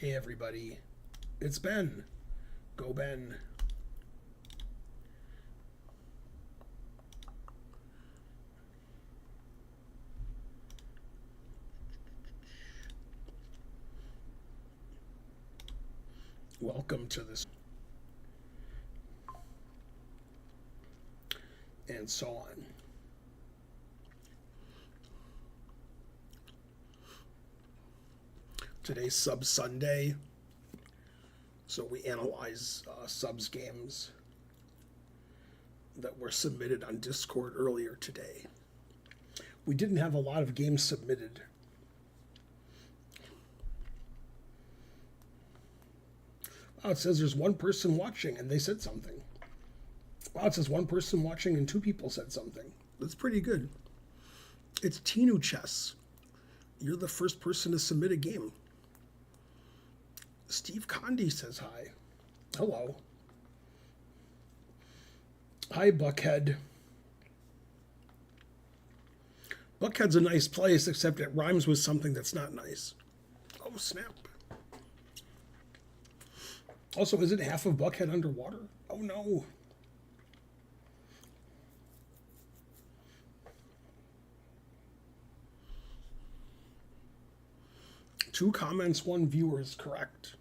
Hey everybody, it's Ben. Go Ben. Welcome to this. And so on. Today's Sub Sunday, so we analyze subs games that were submitted on Discord earlier today. We didn't have a lot of games submitted. Wow, it says there's one person watching and they said something. Wow, it says one person watching and two people said something. That's pretty good. It's Tinu Chess. You're the first person to submit a game. Steve Condi says hi. Hello. Hi, Buckhead. Buckhead's a nice place, except it rhymes with something that's not nice. Oh, snap. Also, isn't half of Buckhead underwater? Oh, no. Two comments, one viewer is correct.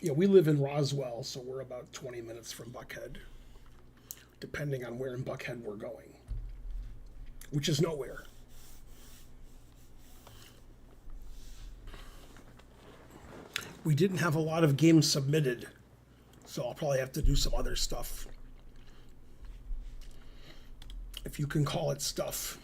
Yeah, we live in Roswell, so we're about 20 minutes from Buckhead, depending on where in Buckhead we're going, which is nowhere. We didn't have a lot of games submitted, so I'll probably have to do some other stuff, if you can call it stuff.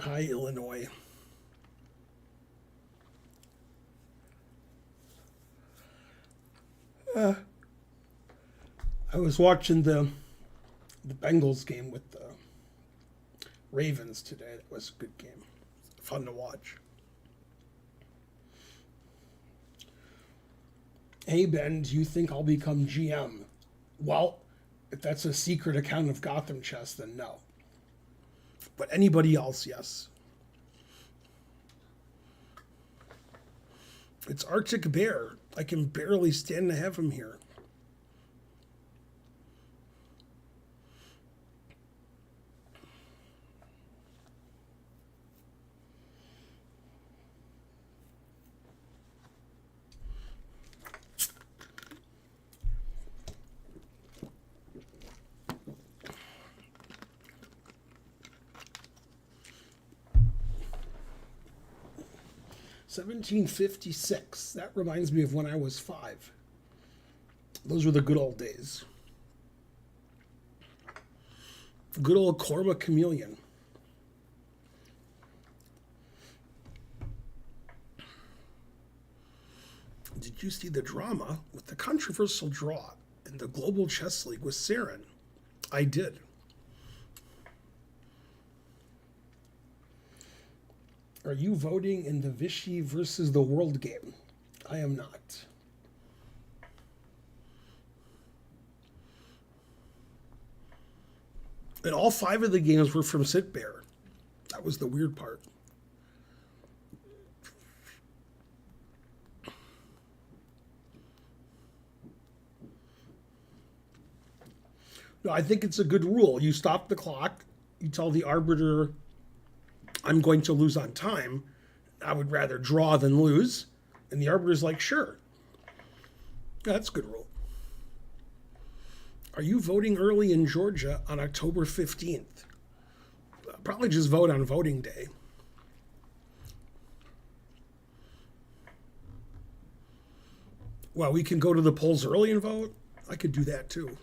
Hi, Illinois. I was watching the Bengals game with the Ravens today. That was a good game. Fun to watch. Hey, Ben, do you think I'll become GM? Well, if that's a secret account of Gotham Chess, then no. But anybody else, yes. It's Arctic Bear. I can barely stand to have him here. $17.56. That reminds me of when I was 5. Those were the good old days. Good old Korma Chameleon. Did you see the drama with the controversial draw in the Global Chess League with Saren? I did. Are you voting in the Vichy versus the World game? I am not. And all 5 of the games were from Sitbear. That was the weird part. No, I think it's a good rule. You stop the clock. You tell the arbiter, I'm going to lose on time. I would rather draw than lose. And the arbiter's like, sure. Yeah, that's a good rule. Are you voting early in Georgia on October 15th? Probably just vote on voting day. Well, we can go to the polls early and vote. I could do that too.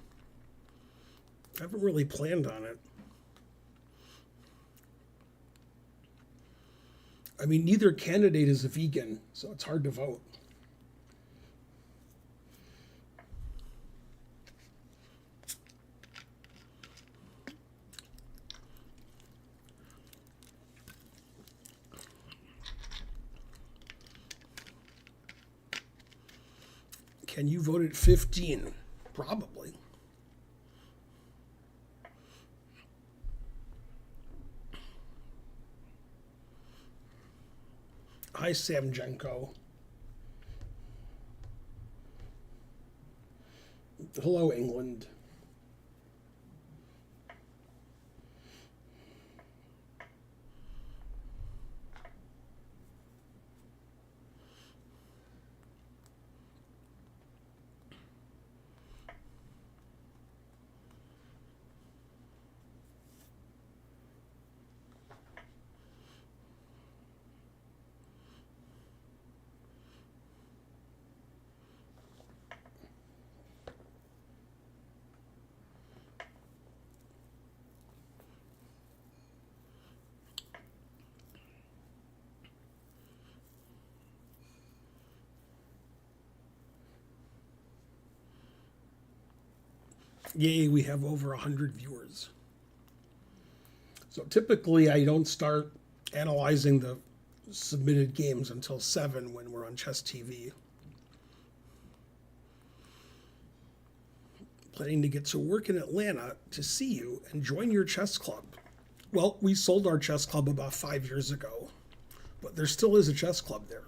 I haven't really planned on it. I mean, neither candidate is a vegan, so it's hard to vote. Can you vote at 15? Probably. Hi, Samjenko. Hello, England. Yay, we have over 100 viewers. So typically I don't start analyzing the submitted games until 7 when we're on Chess TV. Planning to get to work in Atlanta to see you and join your chess club. Well, we sold our chess club about 5 years ago, but there still is a chess club there.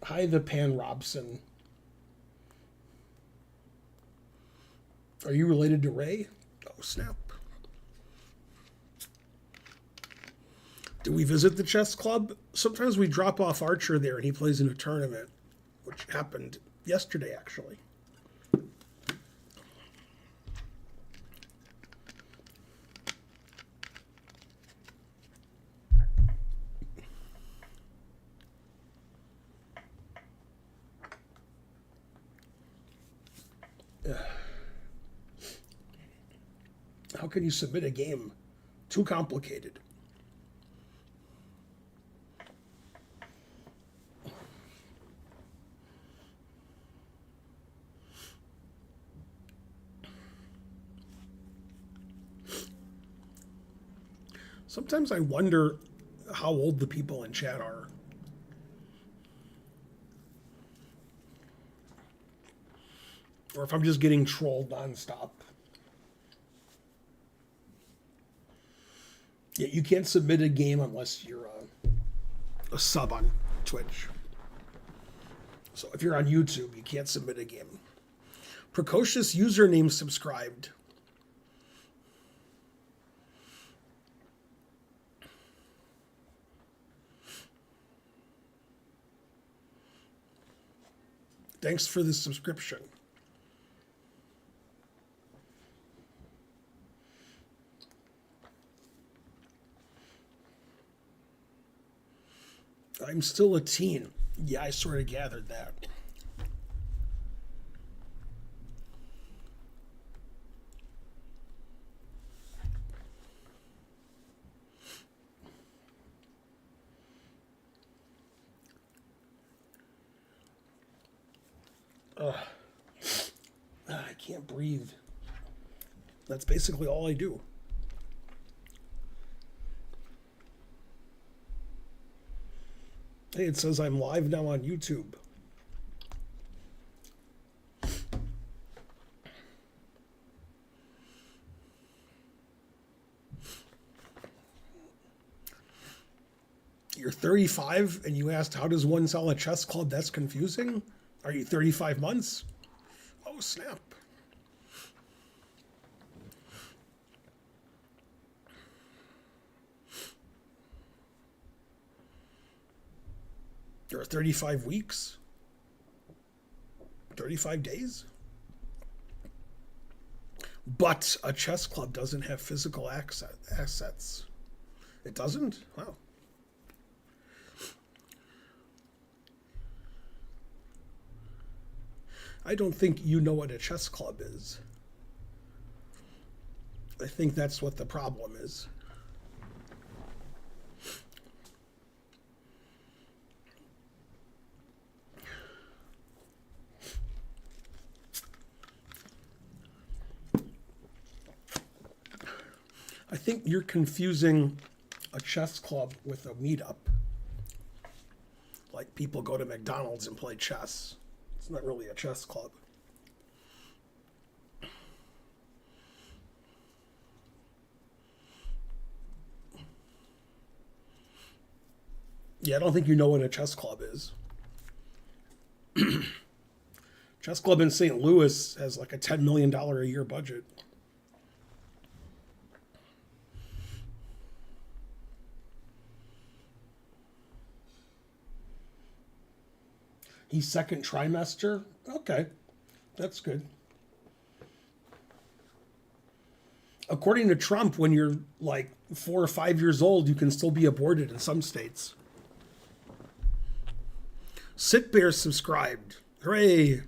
Hi, the Pan Robson. Are you related to Ray? Oh, snap. Do we visit the chess club? Sometimes we drop off Archer there and he plays in a tournament, which happened yesterday, actually. How can you submit a game? Too complicated. Sometimes I wonder how old the people in chat are. Or if I'm just getting trolled nonstop. Yeah, you can't submit a game unless you're a sub on Twitch. So if you're on YouTube, you can't submit a game. Precocious username subscribed. Thanks for the subscription. I'm still a teen. Yeah, I sort of gathered that. I can't breathe. That's basically all I do. Hey, it says I'm live now on YouTube. You're 35 and you asked, how does one sell a chess club? That's confusing. Are you 35 months? Oh, snap. There are 35 weeks? 35 days? But a chess club doesn't have physical assets. It doesn't? Wow. I don't think you know what a chess club is. I think that's what the problem is. I think you're confusing a chess club with a meetup. Like people go to McDonald's and play chess. It's not really a chess club. Yeah, I don't think you know what a chess club is. Chess club in St. Louis has like a $10 million a year budget. He's second trimester? Okay, that's good. According to Trump, when you're like 4 or 5 years old, you can still be aborted in some states. Sit Bear subscribed. Hooray!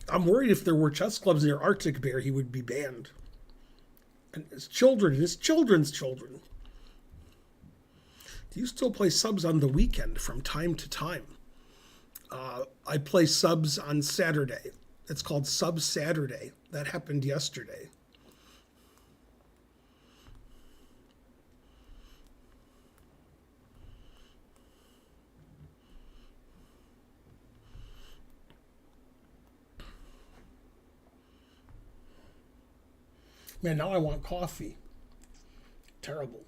I'm worried if there were chess clubs near Arctic Bear, he would be banned. And his children's children. Do you still play subs on the weekend from time to time? I play subs on Saturday. It's called Sub Saturday. That happened yesterday. Man, now I want coffee. Terrible.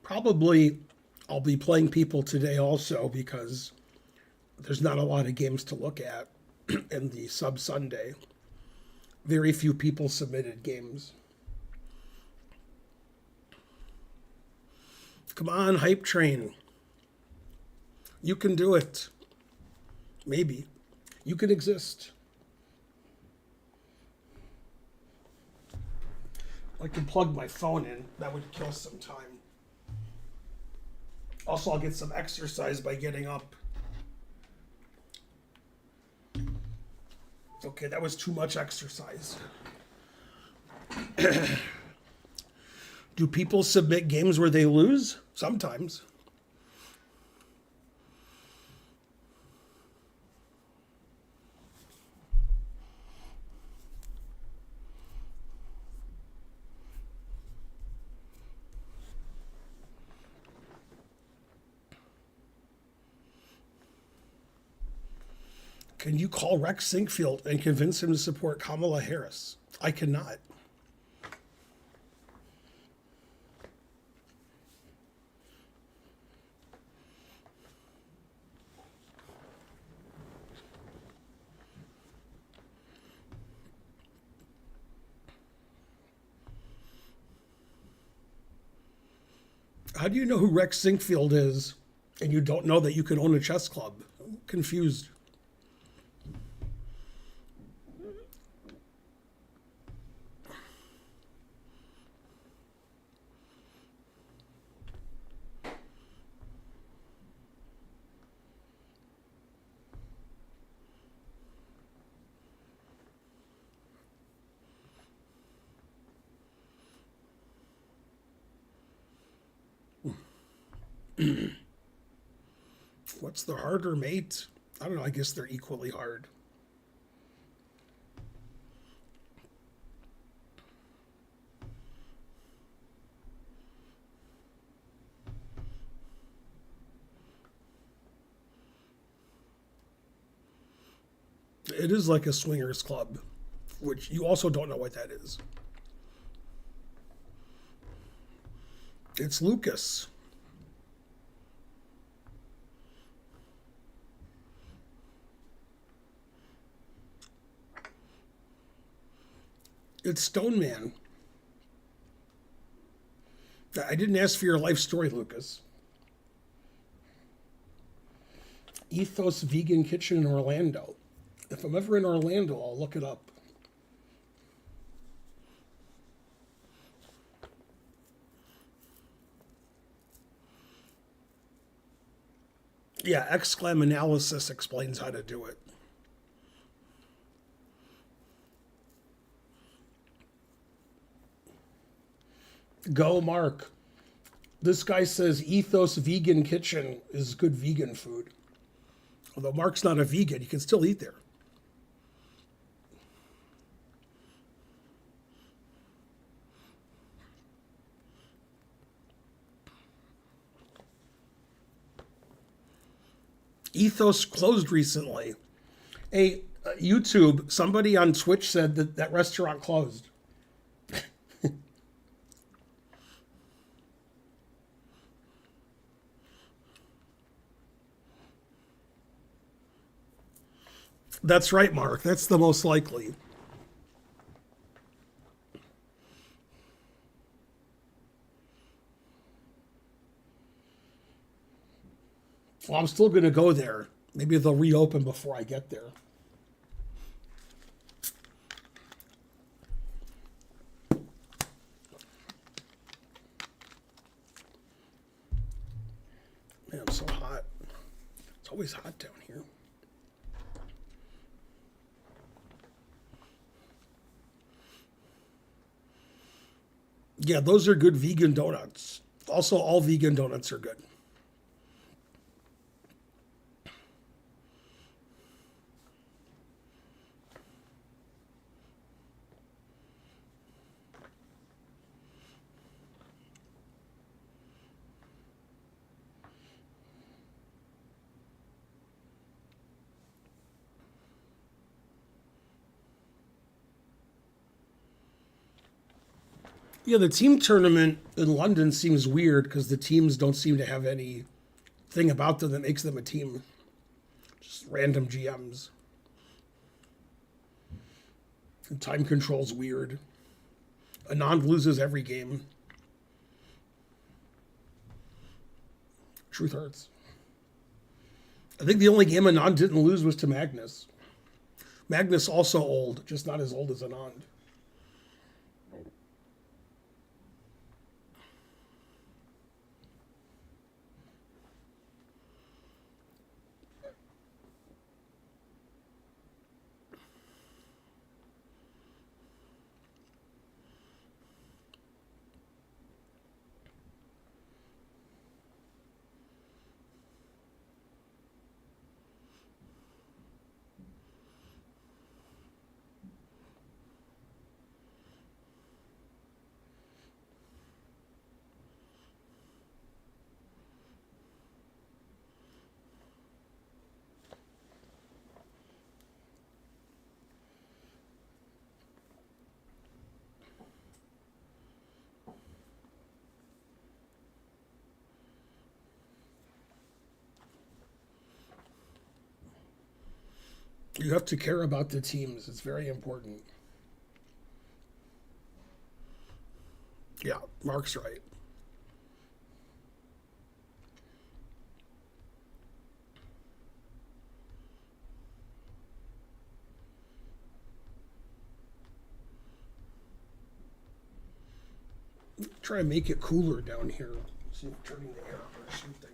Probably I'll be playing people today also because there's not a lot of games to look at in the Sub Sunday. Very few people submitted games. Come on, Hype Train. You can do it. Maybe. You can exist. I can plug my phone in. That would kill some time. Also, I'll get some exercise by getting up. Okay, that was too much exercise. Do people submit games where they lose? Sometimes. Can you call Rex Sinkfield and convince him to support Kamala Harris? I cannot. How do you know who Rex Sinkfield is and you don't know that you can own a chess club? I'm confused. What's the harder, mate? I don't know. I guess they're equally hard. It is like a swingers club, which you also don't know what that is. It's Lucas. It's Stone Man. I didn't ask for your life story, Lucas. Ethos Vegan Kitchen in Orlando. If I'm ever in Orlando, I'll look it up. Yeah, exclam analysis explains how to do it. Go, Mark. This guy says Ethos Vegan Kitchen is good vegan food. Although Mark's not a vegan, you can still eat there. Ethos closed recently. Hey, YouTube, somebody on Twitch said that that restaurant closed. That's right, Mark. That's the most likely. Well, I'm still going to go there. Maybe they'll reopen before I get there. Man, I'm so hot. It's always hot down here. Yeah, those are good vegan donuts. Also, all vegan donuts are good. Yeah, the team tournament in London seems weird because the teams don't seem to have any thing about them that makes them a team. Just random GMs. And time control's weird. Anand loses every game. Truth hurts. I think the only game Anand didn't lose was to Magnus. Magnus also old, just not as old as Anand. You have to care about the teams. It's very important. Yeah, Mark's right. Try and make it cooler down here. See if turning the air up or something.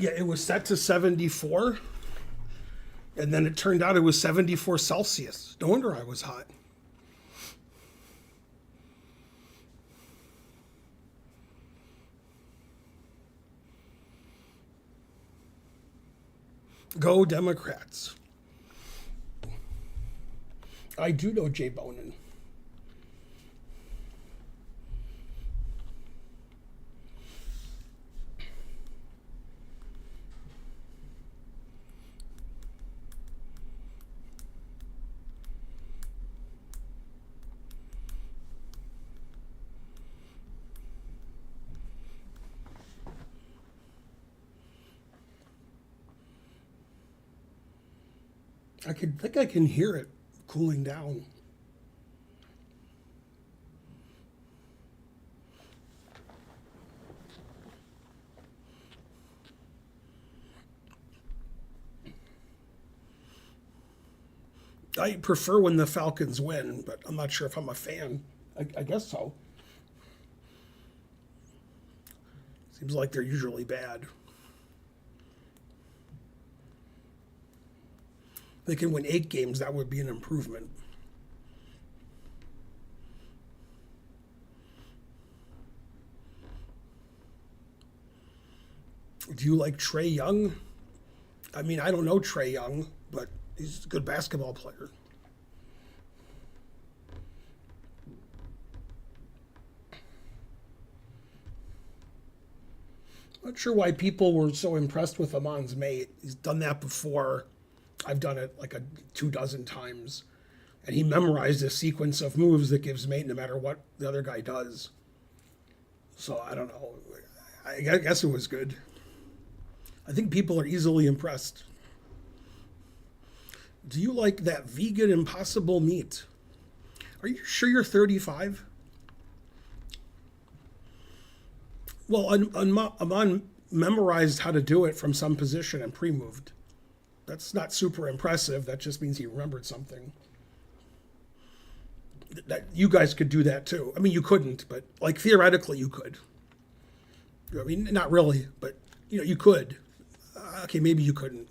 Yeah, it was set to 74, and then it turned out it was 74 Celsius. No wonder I was hot. Go Democrats. I do know Jay Bonin. I can hear it cooling down. I prefer when the Falcons win, but I'm not sure if I'm a fan. I guess so. Seems like they're usually bad. They can win 8 games, that would be an improvement. Do you like Trae Young? I mean, I don't know Trae Young, but he's a good basketball player. Not sure why people were so impressed with Amon's mate. He's done that before. I've done it like 2 dozen times. And he memorized a sequence of moves that gives mate no matter what the other guy does. So I don't know. I guess it was good. I think people are easily impressed. Do you like that vegan impossible meat? Are you sure you're 35? Well, Amon memorized how to do it from some position and pre-moved. That's not super impressive. That just means he remembered something. That you guys could do that too. I mean, you couldn't, but like theoretically, you could. I mean, not really, but you could. Okay, maybe you couldn't.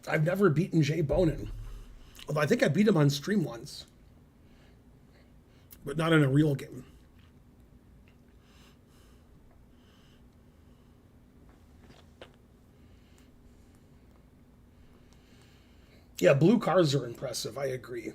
I've never beaten Jay Bonin. Although I think I beat him on stream once, but not in a real game. Yeah, blue cars are impressive. I agree.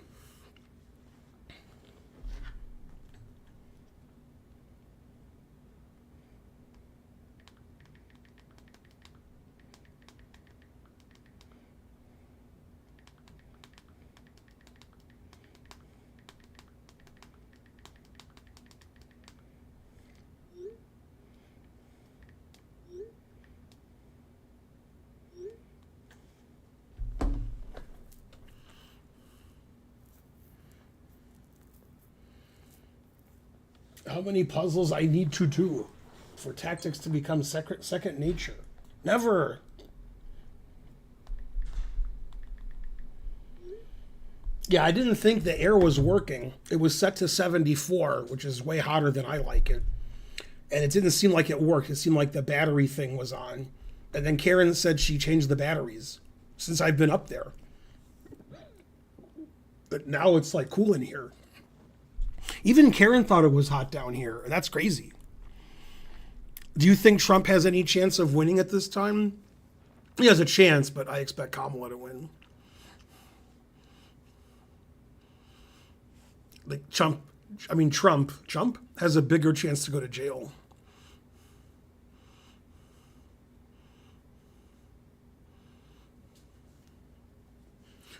How many puzzles I need to do for tactics to become second nature? Never. Yeah, I didn't think the air was working. It was set to 74, which is way hotter than I like it. And it didn't seem like it worked. It seemed like the battery thing was on. And then Karen said she changed the batteries since I've been up there. But now it's like cool in here. Even Karen thought it was hot down here. That's crazy. Do you think Trump has any chance of winning at this time? He has a chance, but I expect Kamala to win. Like Trump has a bigger chance to go to jail.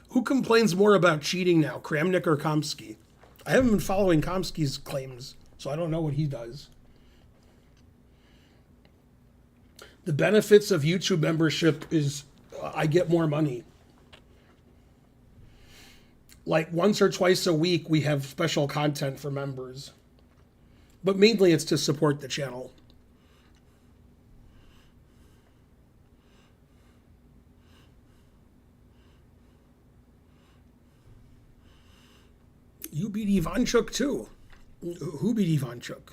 Who complains more about cheating now, Kramnik or Kamsky? I haven't been following Kamsky's claims, so I don't know what he does. The benefits of YouTube membership is I get more money. Like once or twice a week, we have special content for members. But mainly it's to support the channel. You beat Ivanchuk too. Who beat Ivanchuk?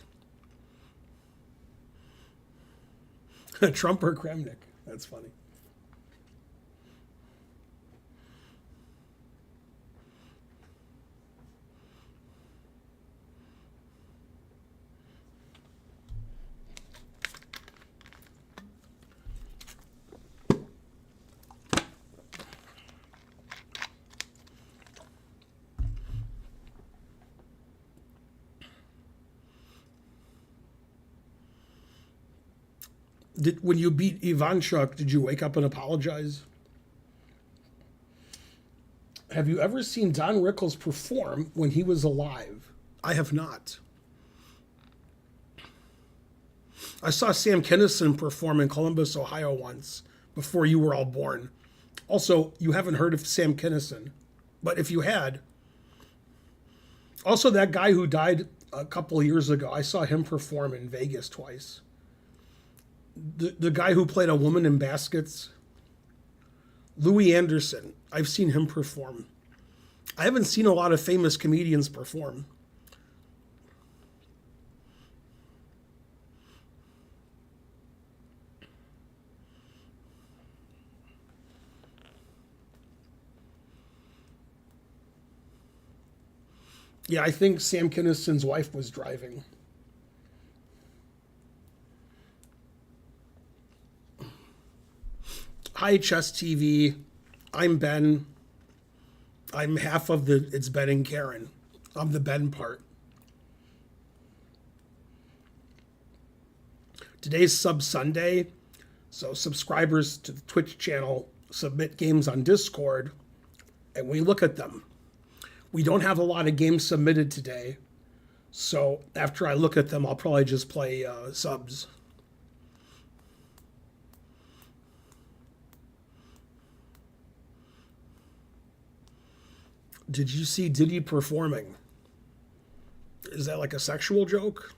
Trump or Kramnik? That's funny. When you beat Ivanchuk, did you wake up and apologize? Have you ever seen Don Rickles perform when he was alive? I have not. I saw Sam Kinison perform in Columbus, Ohio once before you were all born. Also, you haven't heard of Sam Kinison, but if you had, also that guy who died a couple of years ago, I saw him perform in Vegas twice. The guy who played a woman in baskets, Louis Anderson. I've seen him perform. I haven't seen a lot of famous comedians perform. Yeah, I think Sam Kinison's wife was driving. Hi, Chess TV. I'm Ben. I'm half of the It's Ben and Karen. I'm the Ben part. Today's Sub Sunday, so subscribers to the Twitch channel submit games on Discord, and we look at them. We don't have a lot of games submitted today, so after I look at them, I'll probably just play subs. Did you see Diddy performing? Is that like a sexual joke?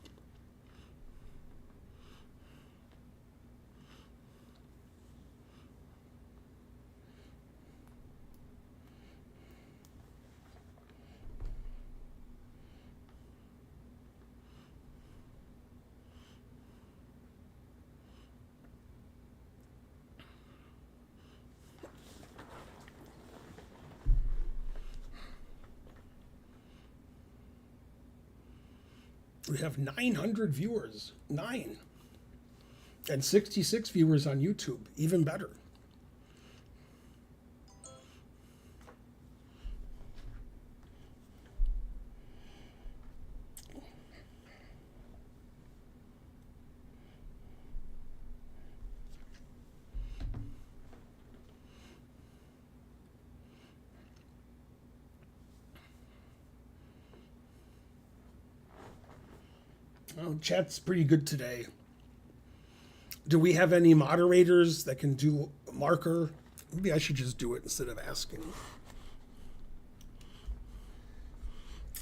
We have 900 viewers. 9. And 66 viewers on YouTube. Even better. Oh, chat's pretty good today. Do we have any moderators that can do a marker? Maybe I should just do it instead of asking.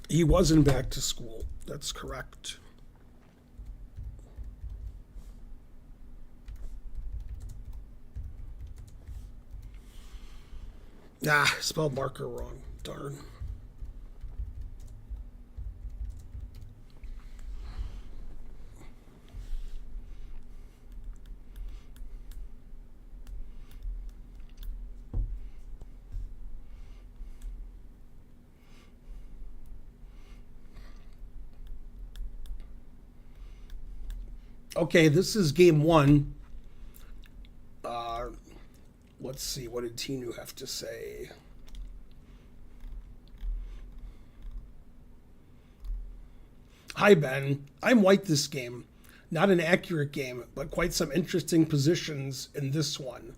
He wasn't back to school. That's correct. Ah, spelled marker wrong. Darn. Okay, this is game one. Let's see, what did Tinu have to say? Hi, Ben. I'm white this game. Not an accurate game, but quite some interesting positions in this one.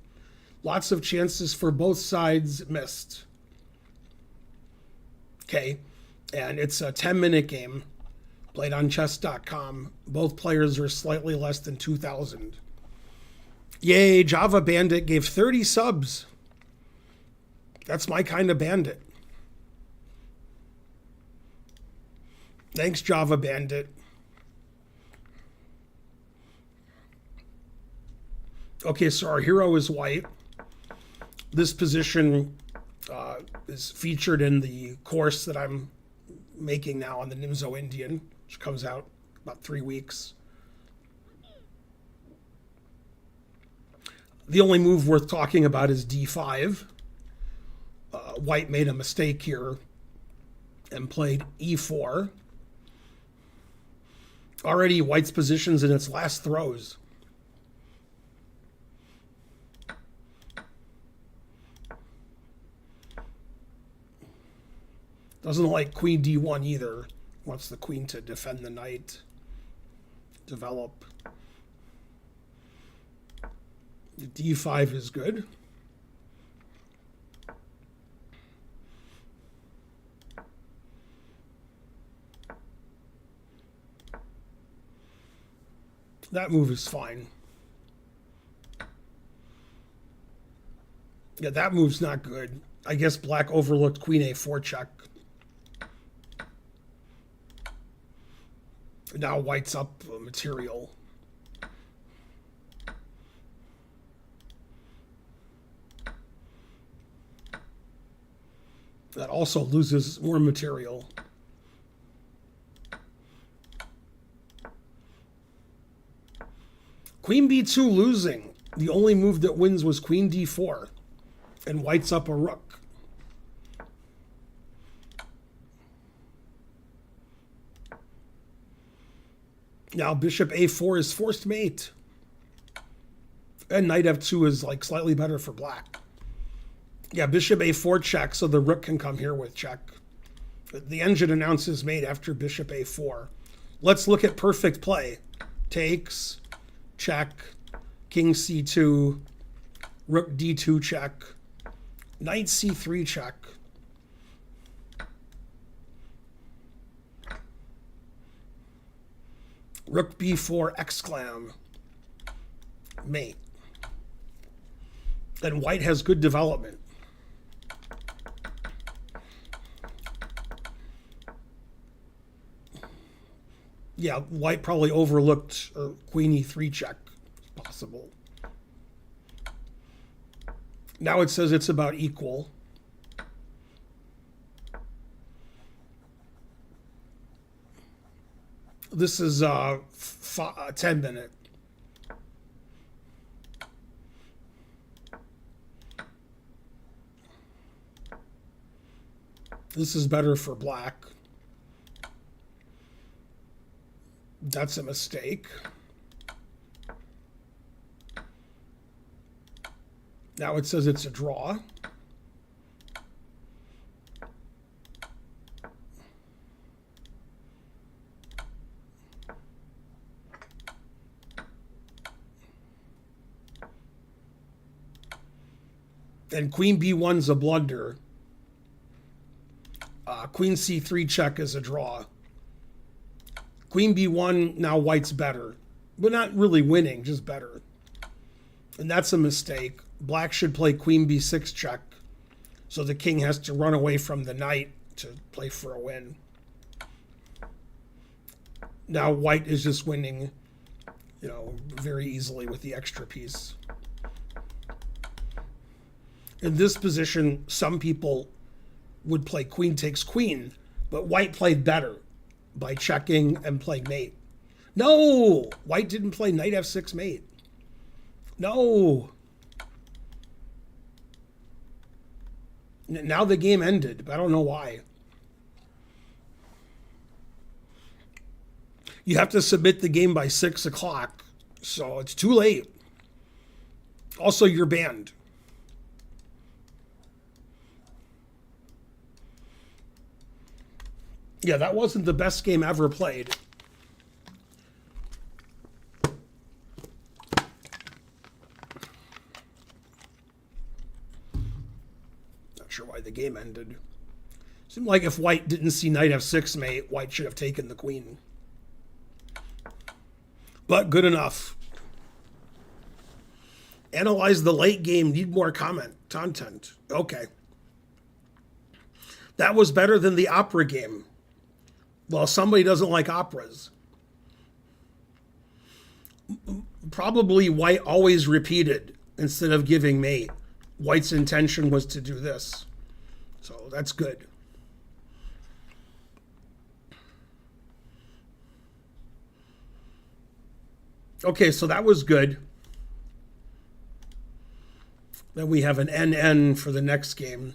Lots of chances for both sides missed. Okay, and it's a 10-minute game. Played on chess.com. Both players are slightly less than 2,000. Yay, Java Bandit gave 30 subs. That's my kind of bandit. Thanks, Java Bandit. Okay, so our hero is white. This position is featured in the course that I'm making now on the Nimzo Indian, which comes out about 3 weeks. The only move worth talking about is d5. White made a mistake here and played e4. Already White's position's in its last throws. Doesn't like queen d1 either. Wants the queen to defend the knight. Develop. d5 is good. That move is fine. Yeah, that move's not good. I guess black overlooked queen a4 check. Now white's up material. That also loses more material. Queen b2 losing. The only move that wins was queen d4. And white's up a rook. Now bishop a4 is forced mate. And knight f2 is like slightly better for black. Yeah, bishop a4 check, so the rook can come here with check. The engine announces mate after bishop a4. Let's look at perfect play. Takes, check, king c2, rook d2 check, knight c3 check. Rook b4 exclam. Mate. And white has good development. Yeah, white probably overlooked queen e3 check. It's possible. Now it says it's about equal. This is 10 minute. This is better for black. That's a mistake. Now it says it's a draw. And queen b1's a blunder. Queen c3 check is a draw. Queen b1, now white's better. But not really winning, just better. And that's a mistake. Black should play queen b6 check. So the king has to run away from the knight to play for a win. Now white is just winning, very easily with the extra piece. In this position, some people would play queen takes queen, but white played better by checking and playing mate. No! White didn't play knight f6 mate. No! Now the game ended, but I don't know why. You have to submit the game by 6 o'clock, so it's too late. Also, you're banned. Yeah, that wasn't the best game ever played. Not sure why the game ended. Seemed like if white didn't see knight f6 mate, white should have taken the queen. But good enough. Analyze the late game. Need more content. Okay. That was better than the opera game. Well, somebody doesn't like operas. Probably white always repeated instead of giving mate. White's intention was to do this. So that's good. Okay, so that was good. Then we have an NN for the next game.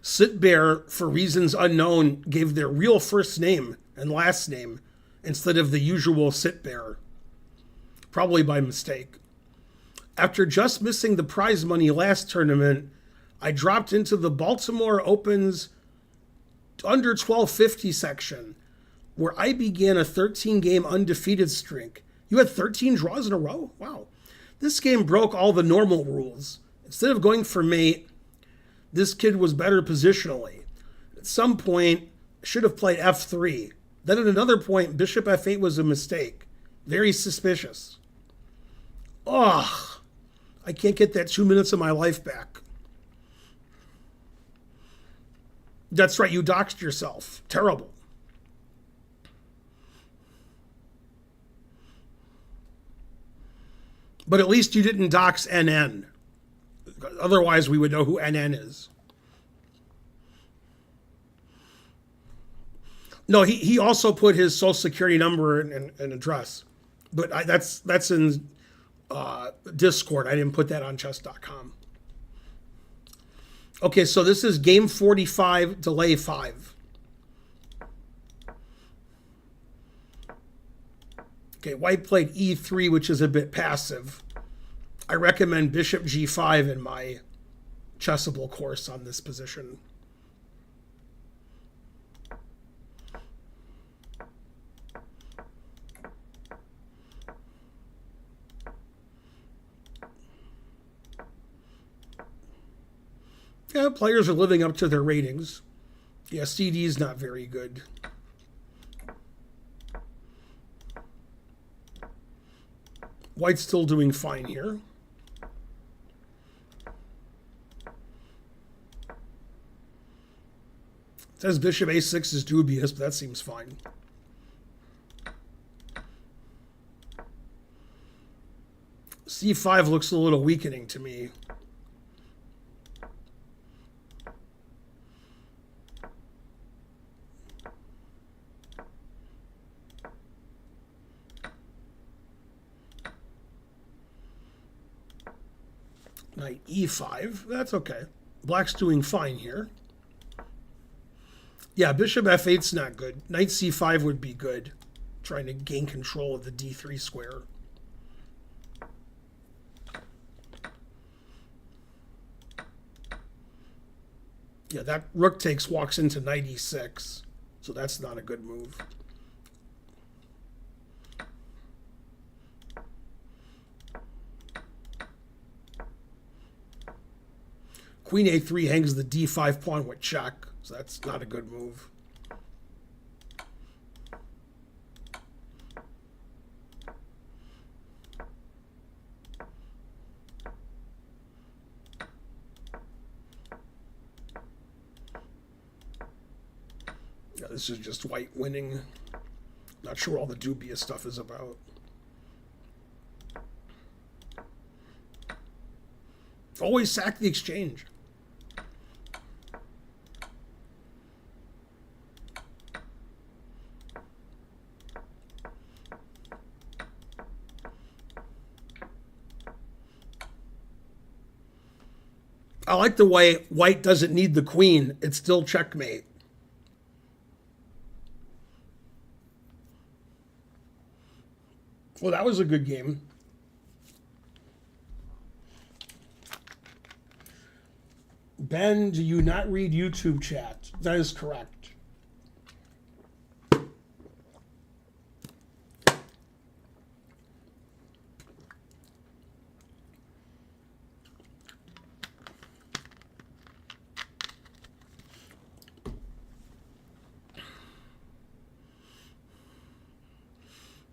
Sit Bear, for reasons unknown, gave their real first name and last name instead of the usual Sit Bear, probably by mistake. After just missing the prize money last tournament, I dropped into the Baltimore Open's under 1250 section, where I began a 13-game undefeated streak. You had 13 draws in a row? Wow. This game broke all the normal rules. Instead of going for mate, this kid was better positionally. At some point, I should have played f3. Then at another point, bishop f8 was a mistake. Very suspicious. Ugh. I can't get that 2 minutes of my life back. That's right, you doxed yourself. Terrible. But at least you didn't dox NN. Otherwise, we would know who NN is. No, he also put his social security number and address. But that's in Discord. I didn't put that on chess.com. Okay, so this is game 45, delay 5. Okay, white played e3, which is a bit passive. I recommend bishop g5 in my Chessable course on this position. Yeah, players are living up to their ratings. Yeah, CD is not very good. White's still doing fine here. It says bishop a6 is dubious, but that seems fine. c5 looks a little weakening to me. Knight e5, that's okay. Black's doing fine here. Yeah, bishop f8's not good. Knight c5 would be good. Trying to gain control of the d3 square. Yeah, that rook takes, walks into knight e6. So that's not a good move. Queen a3 hangs the d5 pawn with check, so that's not a good move. Yeah, this is just white winning. Not sure what all the dubious stuff is about. Always sack the exchange. I like the way white doesn't need the queen. It's still checkmate. Well, that was a good game. Ben, do you not read YouTube chat? That is correct.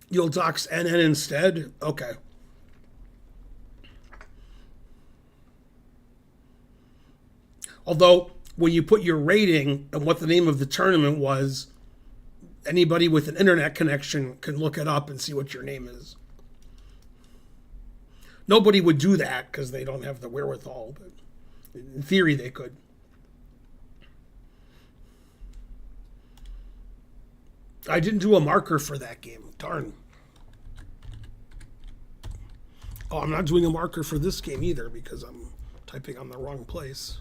You'll dox NN instead? Okay. Although, when you put your rating and what the name of the tournament was, anybody with an internet connection can look it up and see what your name is. Nobody would do that because they don't have the wherewithal, but in theory they could. I didn't do a marker for that game. Darn. Oh, I'm not doing a marker for this game either because I'm typing on the wrong place.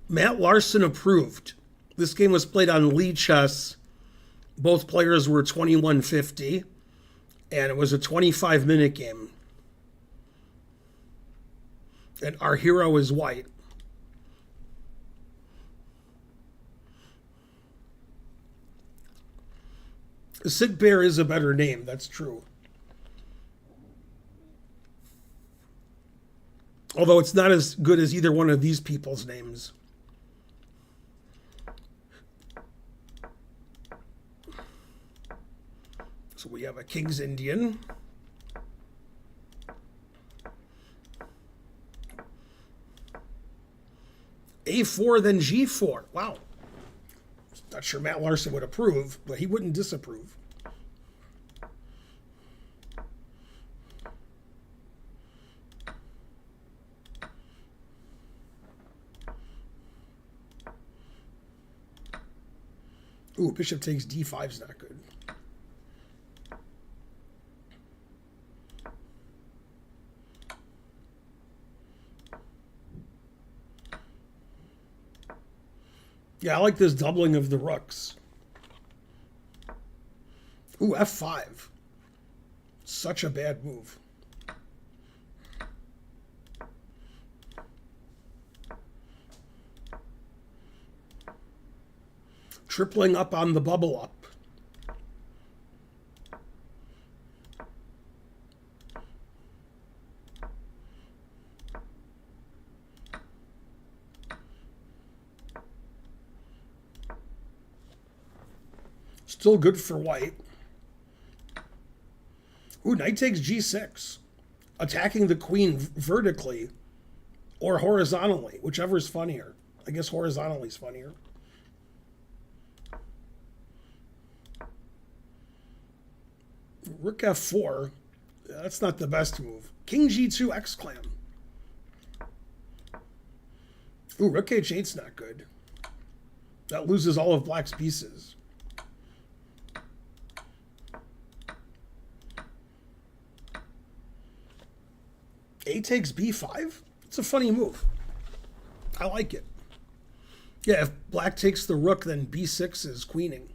Matt Larson approved. This game was played on Lichess. Both players were 2150, and it was a 25-minute game. And our hero is white. Sid Bear is a better name, that's true. Although it's not as good as either one of these people's names. So we have a King's Indian. A4, then G4. Wow. Not sure Matt Larson would approve, but he wouldn't disapprove. Ooh, bishop takes D5 is not good. Yeah, I like this doubling of the rooks. Ooh, F5. Such a bad move. Tripling up on the bubble up. Still good for white. Ooh, knight takes G6. Attacking the queen vertically or horizontally, whichever is funnier. I guess horizontally is funnier. Rook F4. That's not the best move. King G2 X-clam. Ooh, Rook H8's not good. That loses all of black's pieces. A takes B5? It's a funny move. I like it. Yeah, if black takes the rook, then B6 is queening.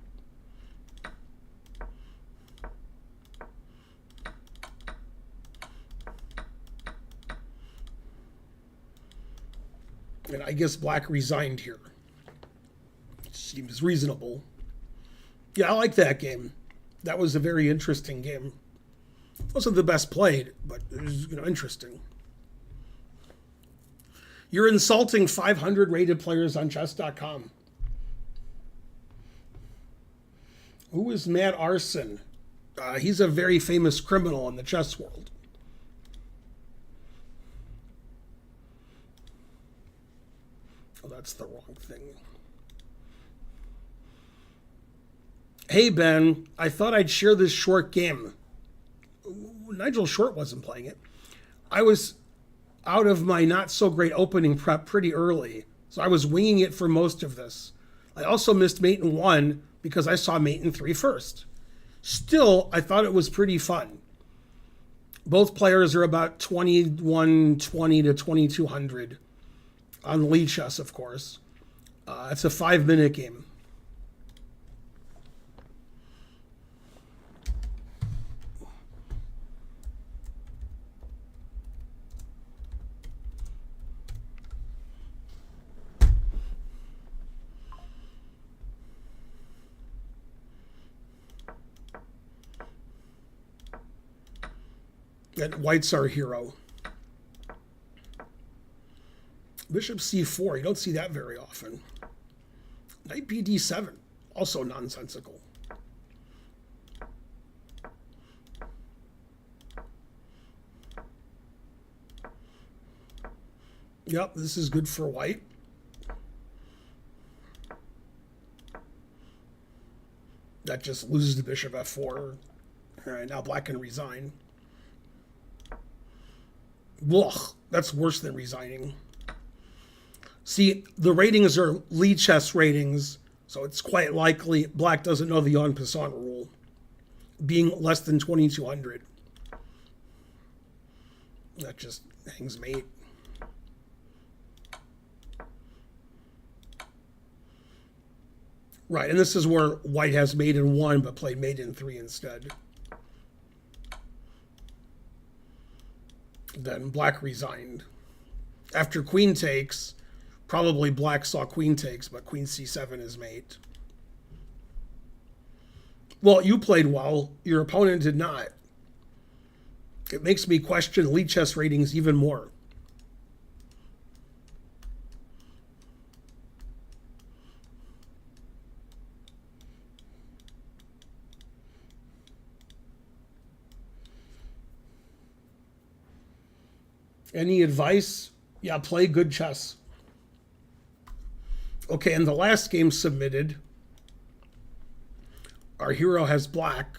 And I guess black resigned here. Seems reasonable. Yeah, I like that game. That was a very interesting game. Wasn't the best played, but it was, interesting. You're insulting 500 rated players on chess.com. Who is Matt Arson? He's a very famous criminal in the chess world. Oh, that's the wrong thing. Hey, Ben, I thought I'd share this short game. Nigel Short wasn't playing it. I was out of my not so great opening prep pretty early, so I was winging it for most of this. I also missed Mate in 1 because I saw Mate in 3 first. Still, I thought it was pretty fun. Both players are about 2120 to 2200 on Lichess, of course. It's a 5-minute game. And white's our hero. Bishop C4, you don't see that very often. Knight BD7, also nonsensical. Yep, this is good for white. That just loses the bishop F4. All right, now black can resign. Ooh, F5. That's a funny move. I like it. Yeah, if black takes the rook, then B6 is queening. And I guess black resigned here. All right, now black can resign. Ugh, that's worse than resigning. See, the ratings are Lichess ratings, so it's quite likely black doesn't know the en passant rule, being less than 2,200. That just hangs mate. Right, and this is where white has mate in 1, but played mate in 3 instead. Then black resigned. After queen takes, probably black saw queen takes, but queen c7 is mate. Well, you played well. Your opponent did not. It makes me question Lichess ratings even more. Any advice? Yeah, play good chess. Okay, and the last game submitted, our hero has black.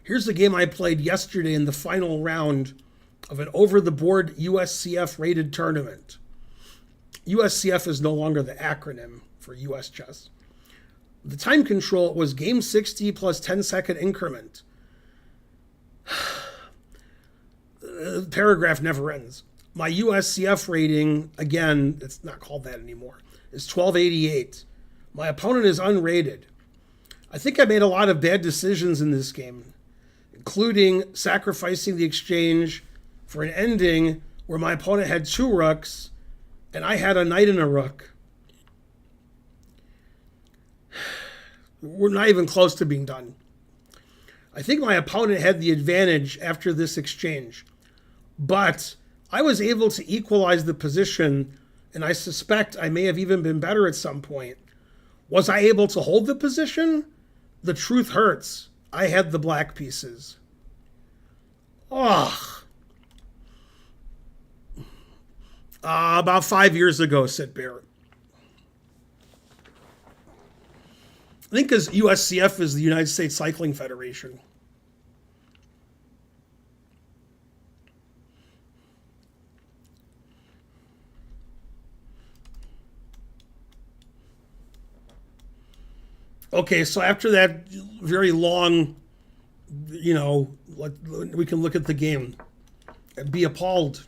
Here's the game I played yesterday in the final round of an over-the-board USCF rated tournament. USCF is no longer the acronym for US chess. The time control was game 60 plus 10-second increment. The paragraph never ends. My USCF rating, again, it's not called that anymore, is 1288. My opponent is unrated. I think I made a lot of bad decisions in this game, including sacrificing the exchange for an ending where my opponent had 2 rooks and I had a knight and a rook. We're not even close to being done. I think my opponent had the advantage after this exchange, but I was able to equalize the position, and I suspect I may have even been better at some point. Was I able to hold the position? The truth hurts. I had the black pieces. About 5 years ago, said Barrett. I think because USCF is the United States Cycling Federation. Okay, so after that very long, we can look at the game and be appalled.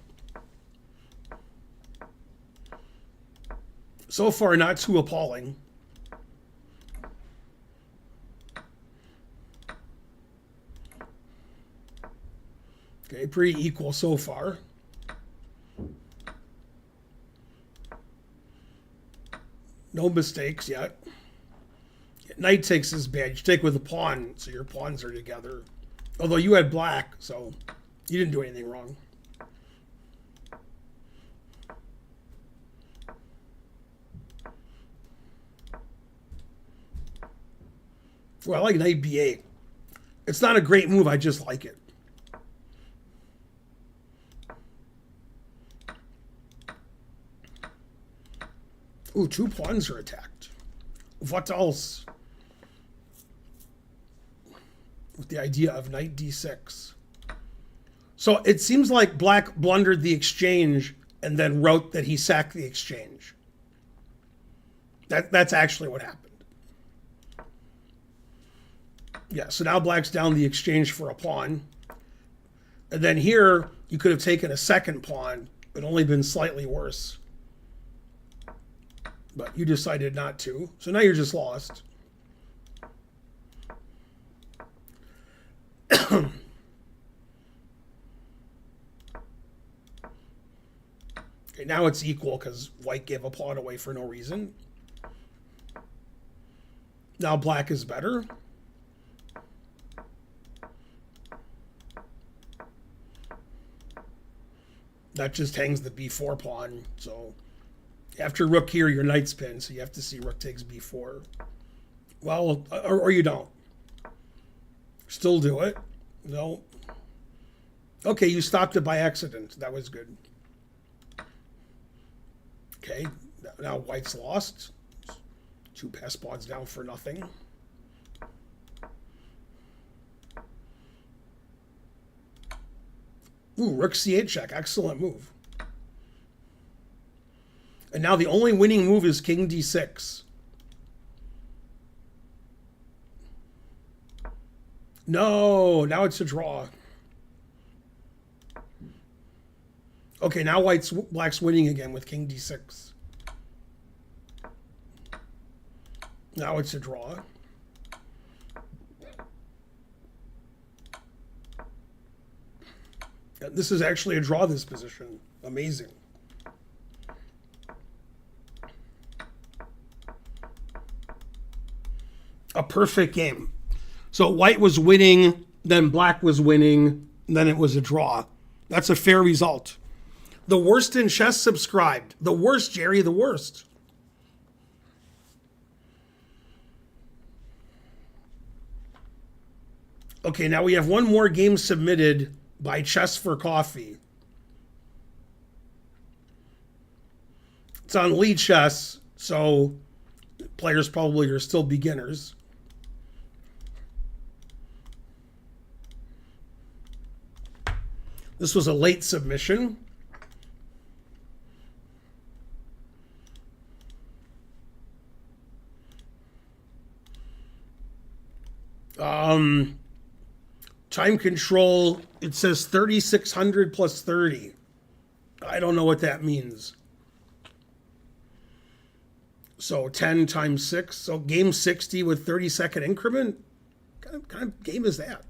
So far, not too appalling. Okay, pretty equal so far. No mistakes yet. Knight takes is bad. You take with a pawn, so your pawns are together. Although you had black, so you didn't do anything wrong. Well, I like knight b8. It's not a great move, I just like it. Ooh, 2 pawns are attacked. What else? With the idea of knight d6. So it seems like black blundered the exchange and then wrote that he sacked the exchange. That's actually what happened. Yeah, so now black's down the exchange for a pawn. And then here, you could have taken a second pawn, but only been slightly worse. But you decided not to. So now you're just lost. Okay, now it's equal because white gave a pawn away for no reason. Now black is better. That just hangs the b4 pawn. So after rook here, your knight's pinned, so you have to see rook takes b4. Well, or you don't. Still do it. No. Okay, you stopped it by accident. That was good. Okay, now white's lost. 2 pass pawns down for nothing. Ooh, rook c8 check. Excellent move. And now the only winning move is king d6. No, now it's a draw. Okay, now black's winning again with king d6. Now it's a draw. This is actually a draw, this position. Amazing. A perfect game. So white was winning, then black was winning, then it was a draw. That's a fair result. The worst in chess subscribed. The worst, Jerry, the worst. Okay, now we have one more game submitted by Chess for Coffee. It's on Lee Chess, so players probably are still beginners. This was a late submission. Time control, it says 3,600 plus 30. I don't know what that means. So 10 times 6. So game 60 with 30-second increment? What kind of game is that?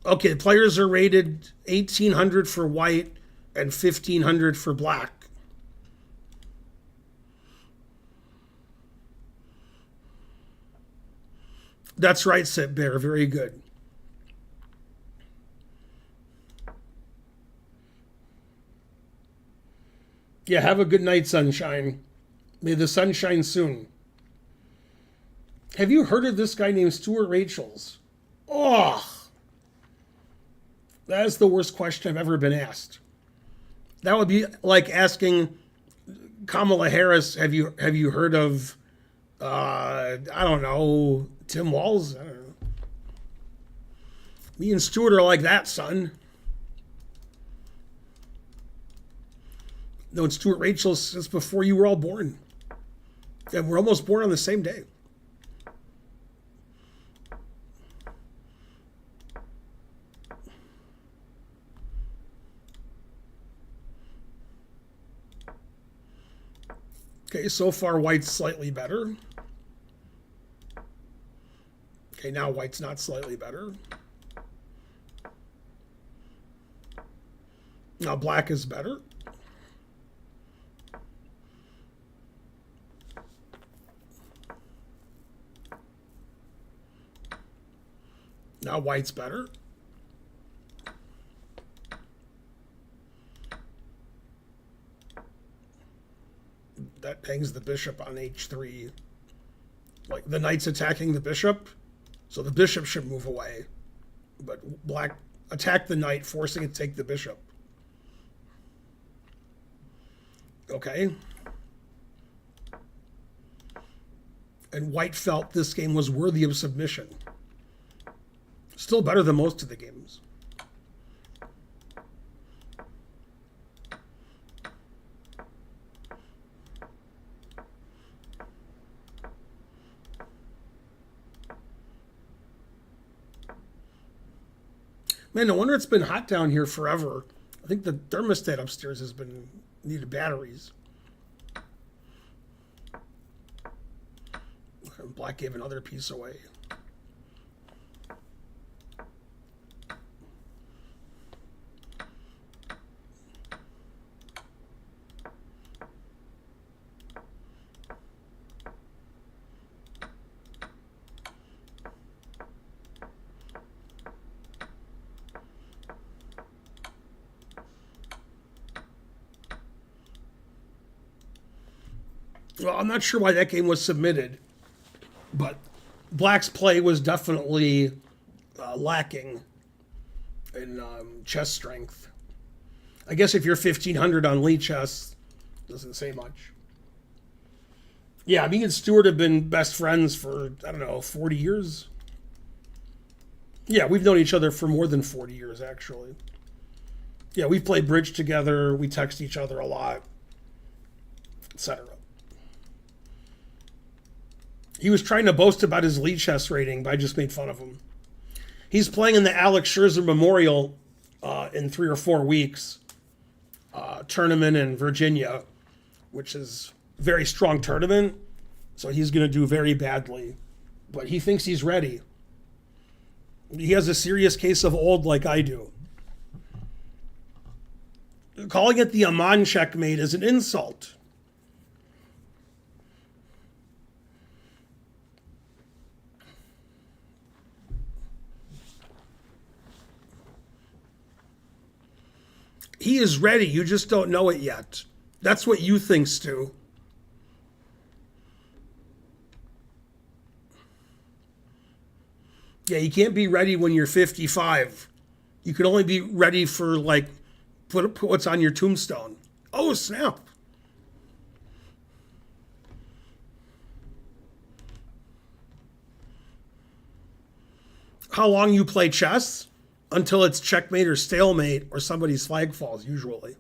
Okay, the players are rated 1,800 for white and 1,500 for black. That's right, Sit Bear. Very good. Yeah, have a good night, sunshine. May the sun shine soon. Have you heard of this guy named Stuart Rachels? Oh, that is the worst question I've ever been asked. That would be like asking Kamala Harris, have you heard of, I don't know, Tim Walz? I don't know. Me and Stuart are like that, son. No, it's Stuart Rachels since before you were all born. And we're almost born on the same day. Okay, so far white's slightly better. Okay, now white's not slightly better. Now black is better. Now white's better. That hangs the bishop on h3. Like the knight's attacking the bishop, so the bishop should move away. But black attacked the knight, forcing it to take the bishop. Okay. And white felt this game was worthy of submission. Still better than most of the games. Man, no wonder it's been hot down here forever. I think the thermostat upstairs has been needed batteries. Black gave another piece away. Well, I'm not sure why that game was submitted, but black's play was definitely lacking in chess strength. I guess if you're 1500 on Lee Chess, doesn't say much. Yeah, me and Stuart have been best friends for, I don't know, 40 years. Yeah, we've known each other for more than 40 years, actually. Yeah, we've played bridge together. We text each other a lot, etc. He was trying to boast about his Lee Chess rating, but I just made fun of him. He's playing in the Alex Scherzer Memorial in 3 or 4 weeks tournament in Virginia, which is a very strong tournament. So he's going to do very badly. But he thinks he's ready. He has a serious case of old like I do. Calling it the Aman checkmate is an insult. He is ready. You just don't know it yet. That's what you think, Stu. Yeah, you can't be ready when you're 55. You can only be ready for, like, put what's on your tombstone. Oh, snap. How long you play chess? Until it's checkmate or stalemate or somebody's flag falls, usually.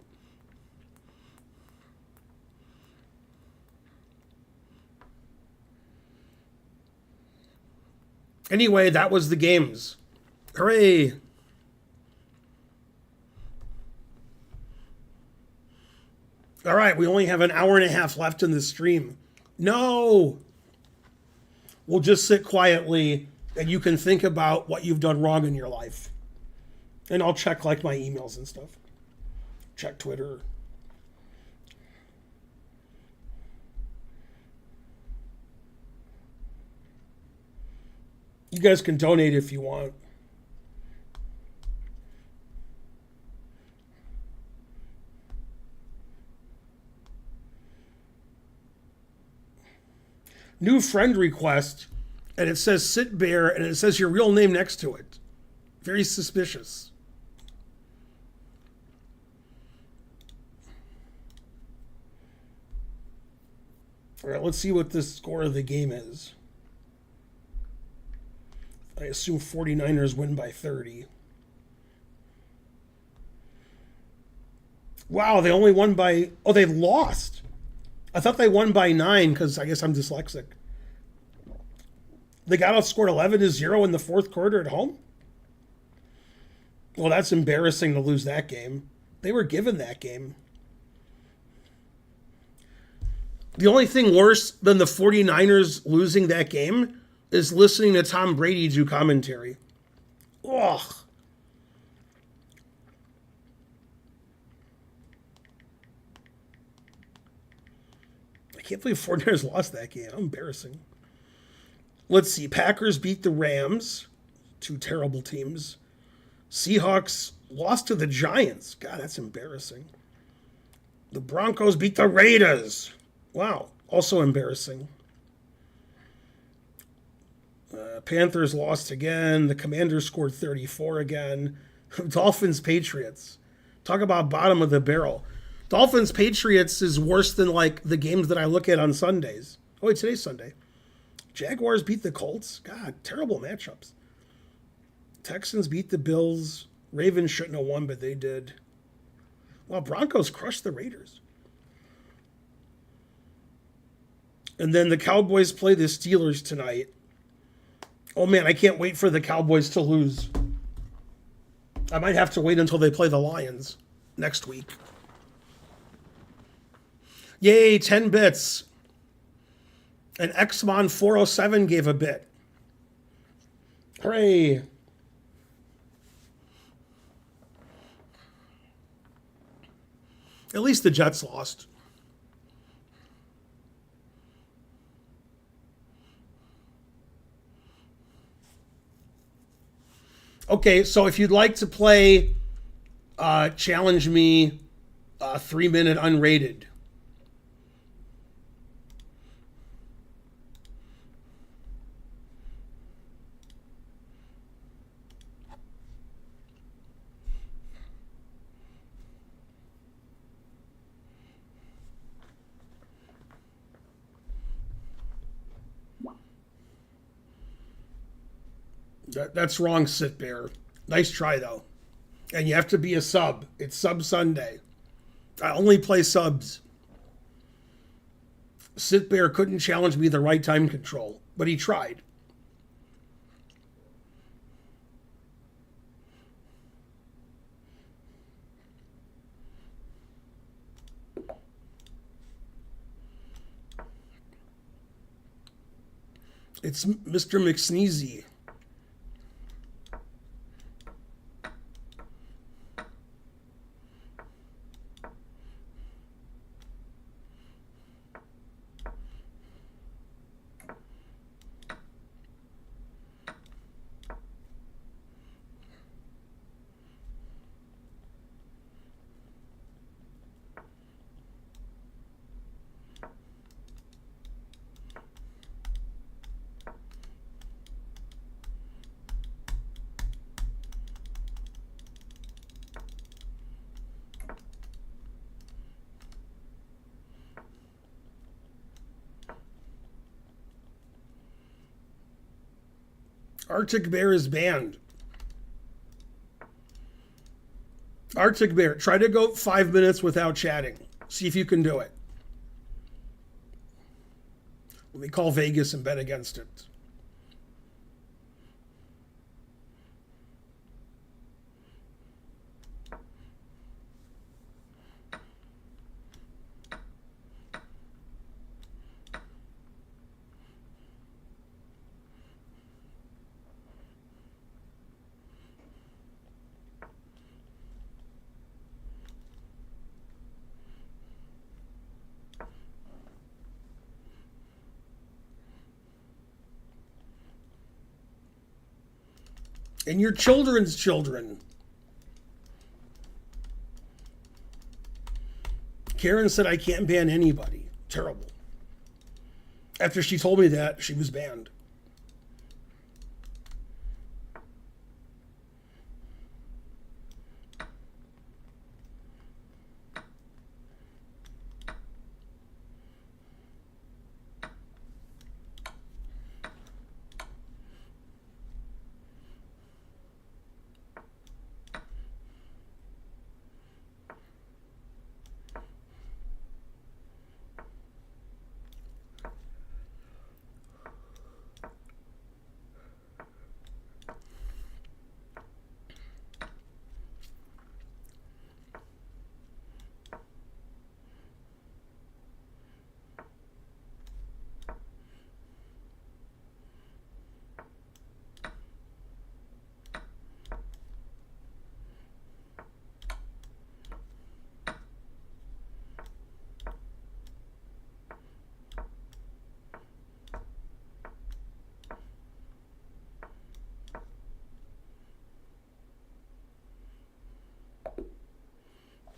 Anyway, that was the games. Hooray! All right, we only have an hour and a half left in the stream. No! We'll just sit quietly and you can think about what you've done wrong in your life. And I'll check like my emails and stuff. Check Twitter. You guys can donate if you want. New friend request, and it says Sit Bear, and it says your real name next to it. Very suspicious. All right, let's see what the score of the game is. I assume 49ers win by 30. Wow, they only won by... Oh, they lost. I thought they won by 9 because I guess I'm dyslexic. They got outscored 11-0 in the fourth quarter at home? Well, that's embarrassing to lose that game. They were given that game. The only thing worse than the 49ers losing that game is listening to Tom Brady do commentary. Ugh. I can't believe 49ers lost that game. How embarrassing. Let's see. Packers beat the Rams. 2 terrible teams. Seahawks lost to the Giants. God, that's embarrassing. The Broncos beat the Raiders. Wow, also embarrassing. Panthers lost again. The Commanders scored 34 again. Dolphins, Patriots. Talk about bottom of the barrel. Dolphins, Patriots is worse than like the games that I look at on Sundays. Oh, wait, today's Sunday. Jaguars beat the Colts. God, terrible matchups. Texans beat the Bills. Ravens shouldn't have won, but they did. Well, Broncos crushed the Raiders. And then the Cowboys play the Steelers tonight. Oh, man, I can't wait for the Cowboys to lose. I might have to wait until they play the Lions next week. Yay, 10 bits. And Xmon 407 gave a bit. Hooray. At least the Jets lost. Okay, so if you'd like to play Challenge Me 3-minute unrated. That's wrong, Sit Bear. Nice try, though. And you have to be a sub. It's Sub Sunday. I only play subs. Sit Bear couldn't challenge me the right time control, but he tried. It's Mr. McSneezy. Arctic Bear is banned. Arctic Bear, try to go 5 minutes without chatting. See if you can do it. Let me call Vegas and bet against it. And your children's children. Karen said I can't ban anybody. Terrible. After she told me that, she was banned.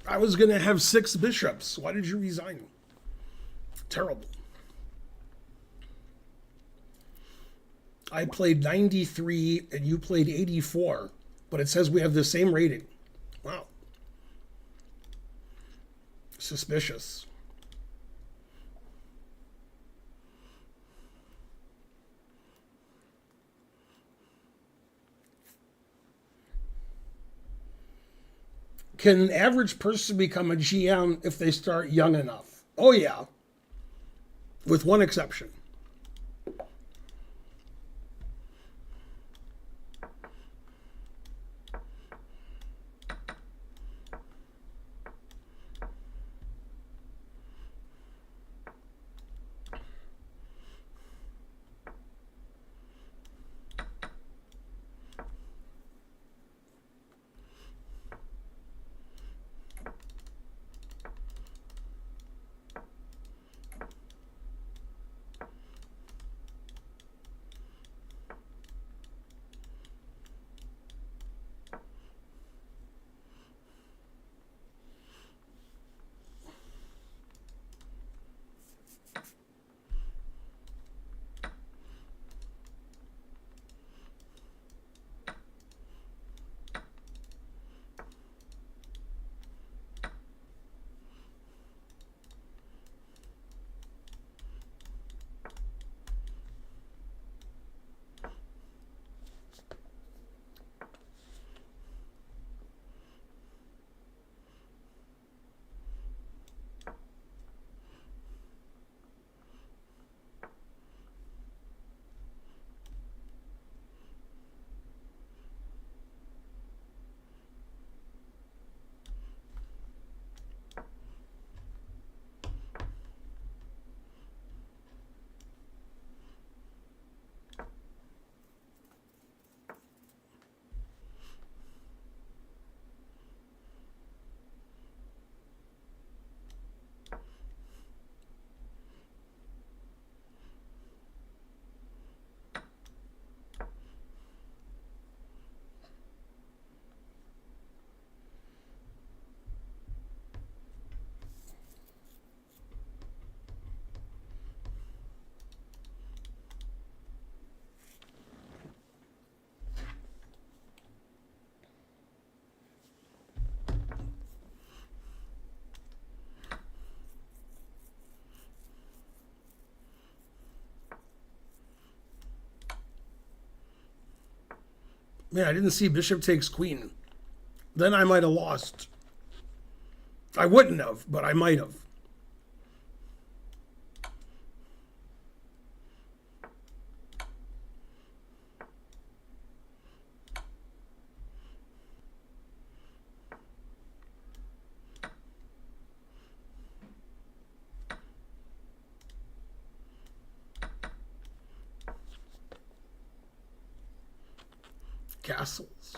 I was going to have 6 bishops. Why did you resign? Terrible. I played 93 and you played 84, but it says we have the same rating. Wow. Suspicious. Can an average person become a GM if they start young enough? Oh, yeah. With one exception. Man, I didn't see bishop takes queen. Then I might have lost. I wouldn't have, but I might have. Castles.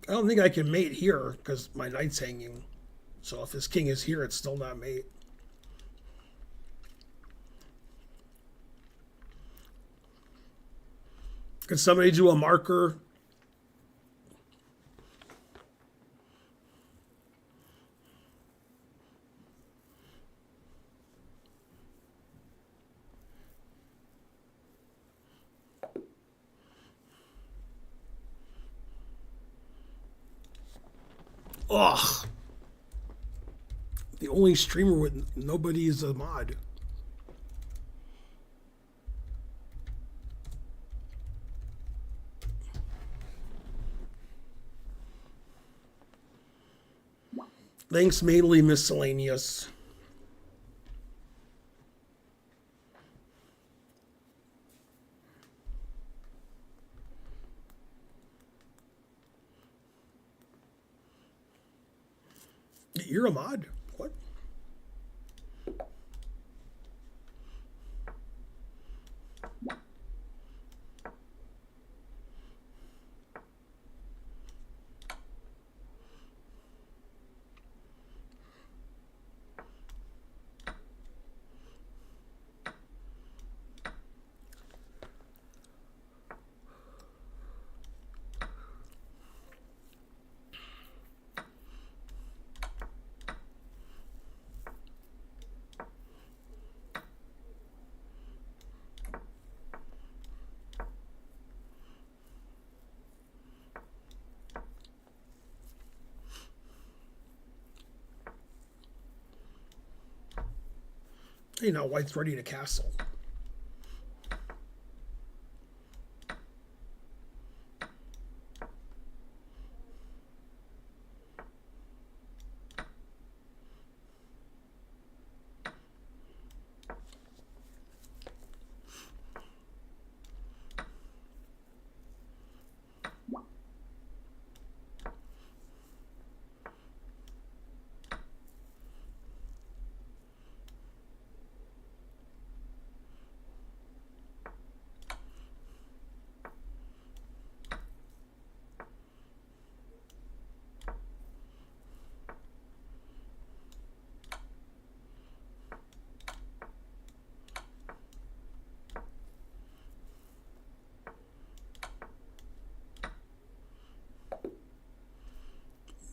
I don't think I can mate here because my knight's hanging. So if his king is here, it's still not mate. Could somebody do a marker? Ugh. The only streamer with nobody is a mod. Thanks, mainly miscellaneous. You're a mod. What? Hey, now white's ready to castle.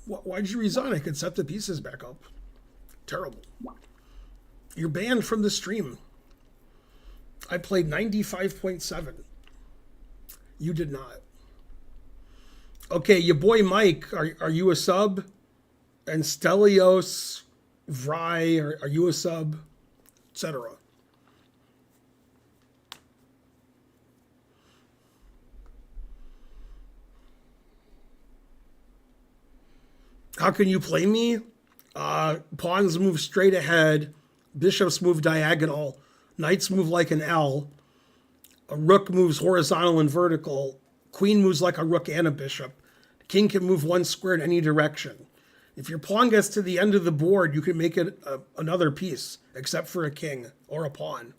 Why'd you resign? I could set the pieces back up. Terrible. You're banned from the stream. I played 95.7. You did not. Okay, your boy Mike, are you a sub? And Stelios, Vry, are you a sub? Etc. How can you play me? Pawns move straight ahead, bishops move diagonal, knights move like an L, a rook moves horizontal and vertical, queen moves like a rook and a bishop, king can move one square in any direction. If your pawn gets to the end of the board, you can make it another piece, except for a king or a pawn.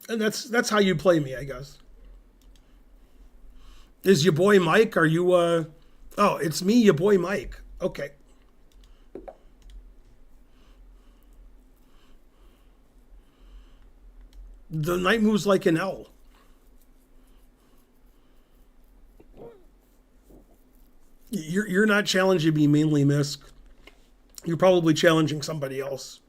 And that's how you play me, I guess. Is your boy Mike? Are you Oh, it's me, your boy Mike. Okay. The knight moves like an L. You're not challenging me mainly, Misk. You're probably challenging somebody else.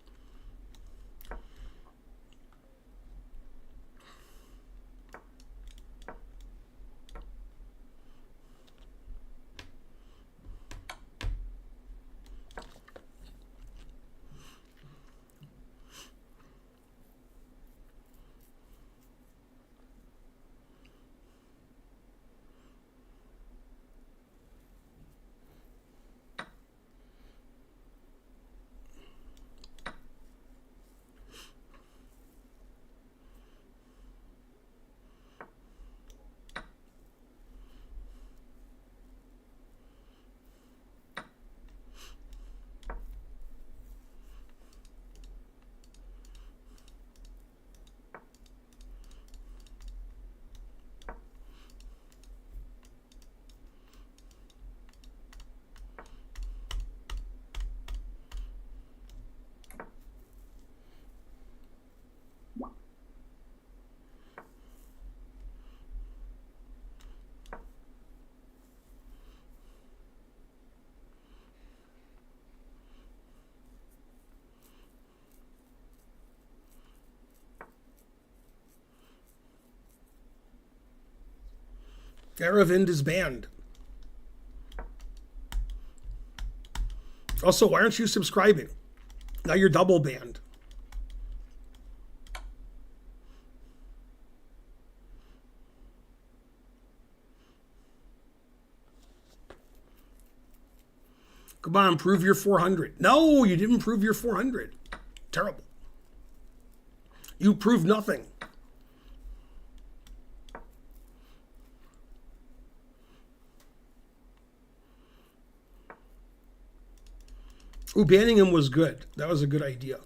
Aravind is banned. Also, why aren't you subscribing? Now you're double banned. Come on, prove your 400. No, you didn't prove your 400. Terrible. You proved nothing. Ooh, banning him was good. That was a good idea.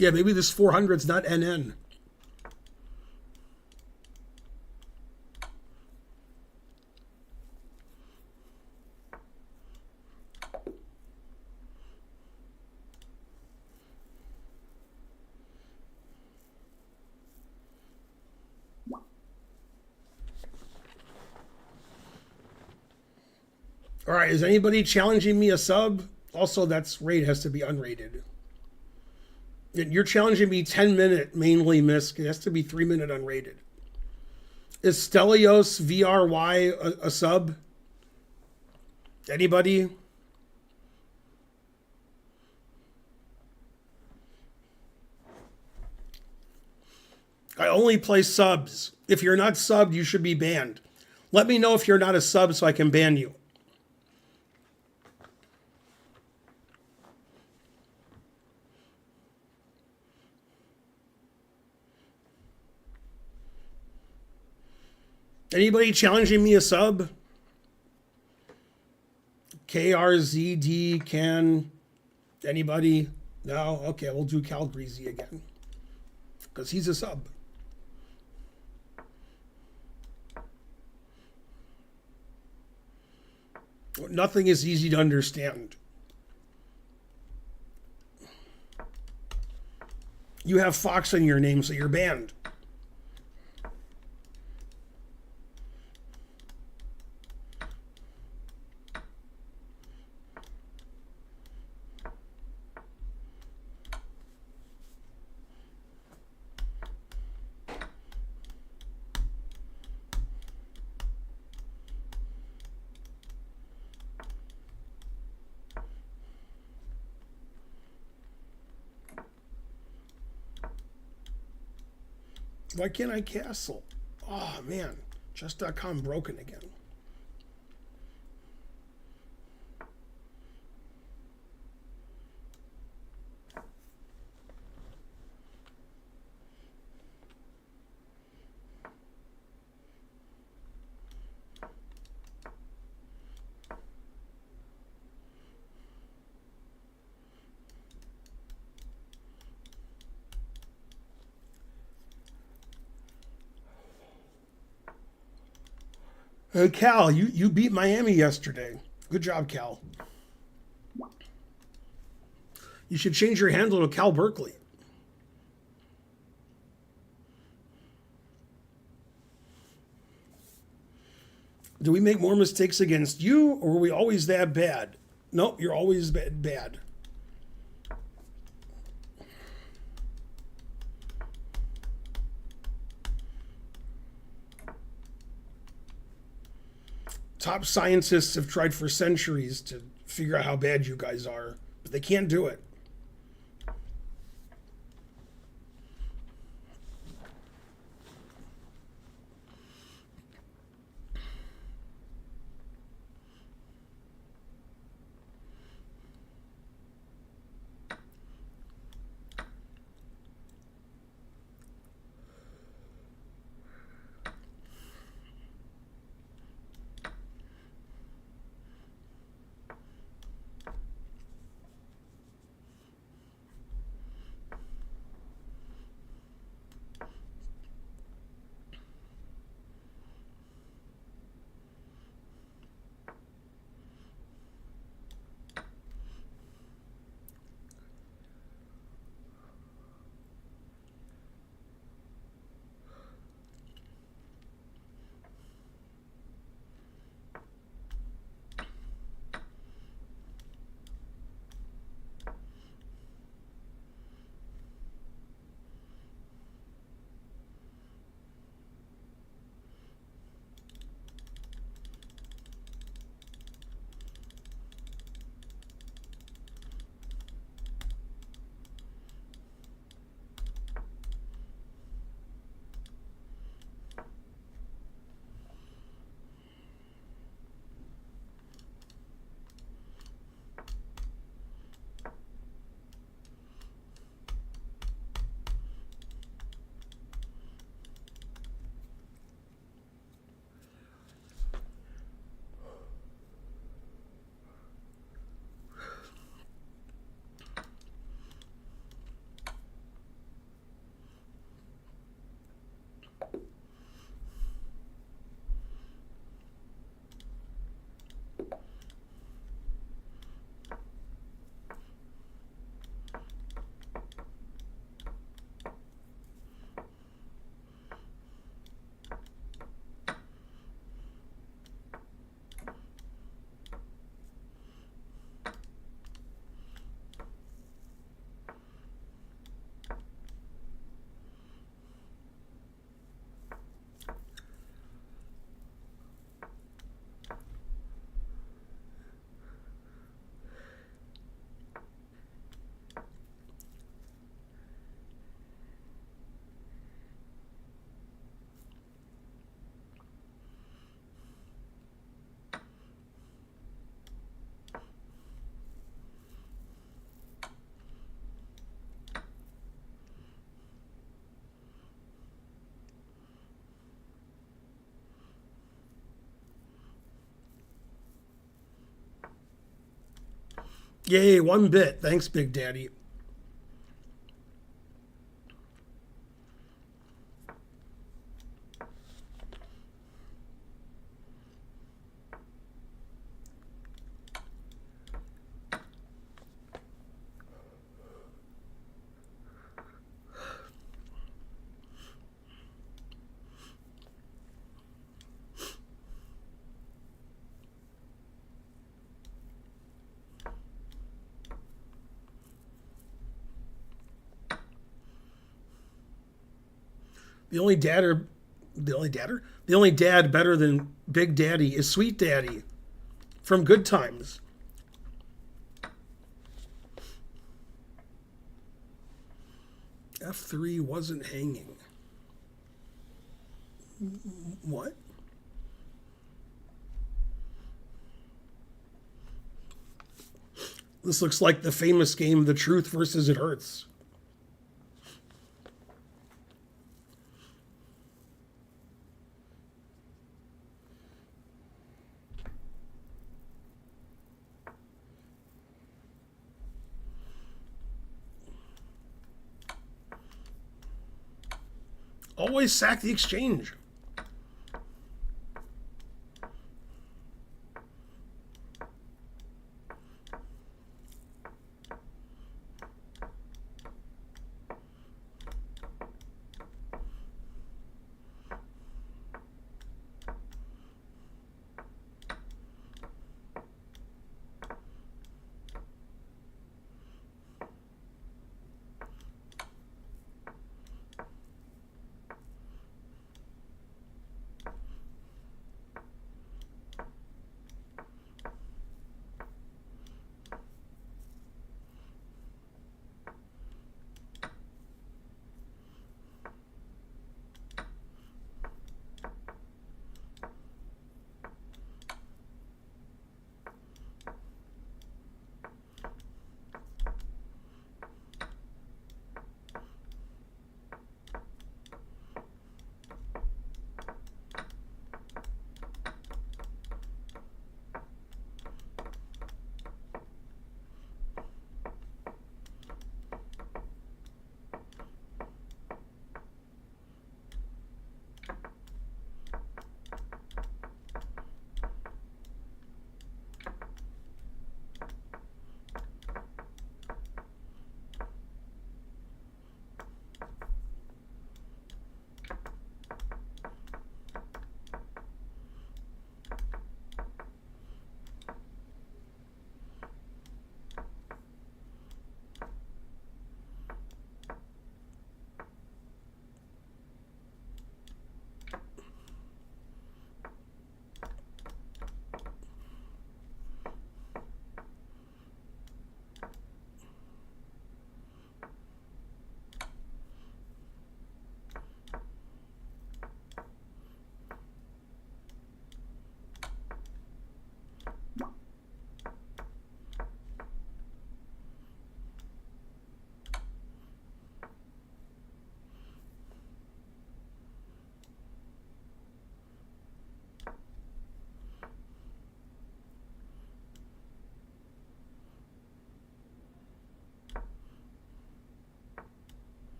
Yeah, maybe this 400's not NN. All right, is anybody challenging me a sub? Also, that's raid has to be unrated. You're challenging me 10-minute mainly, Misk. It has to be 3-minute unrated. Is Stelios VRY a sub? Anybody? I only play subs. If you're not subbed, you should be banned. Let me know if you're not a sub so I can ban you. Anybody challenging me a sub? KRZD can. Anybody? No? Okay, we'll do Cal Greasy again. Because he's a sub. Nothing is easy to understand. You have Fox in your name, so you're banned. Why can't I castle? Oh, man. Chess.com broken again. Hey, Cal, you beat Miami yesterday. Good job, Cal. You should change your handle to Cal Berkeley. Do we make more mistakes against you, or are we always that bad? No, you're always bad. Top scientists have tried for centuries to figure out how bad you guys are, but they can't do it. Yay, 1 bit. Thanks, Big Daddy. The only the only dad better than Big Daddy is Sweet Daddy from Good Times. F3 wasn't hanging. What? This looks like the famous game, The Truth versus It Hurts. Always sack the exchange.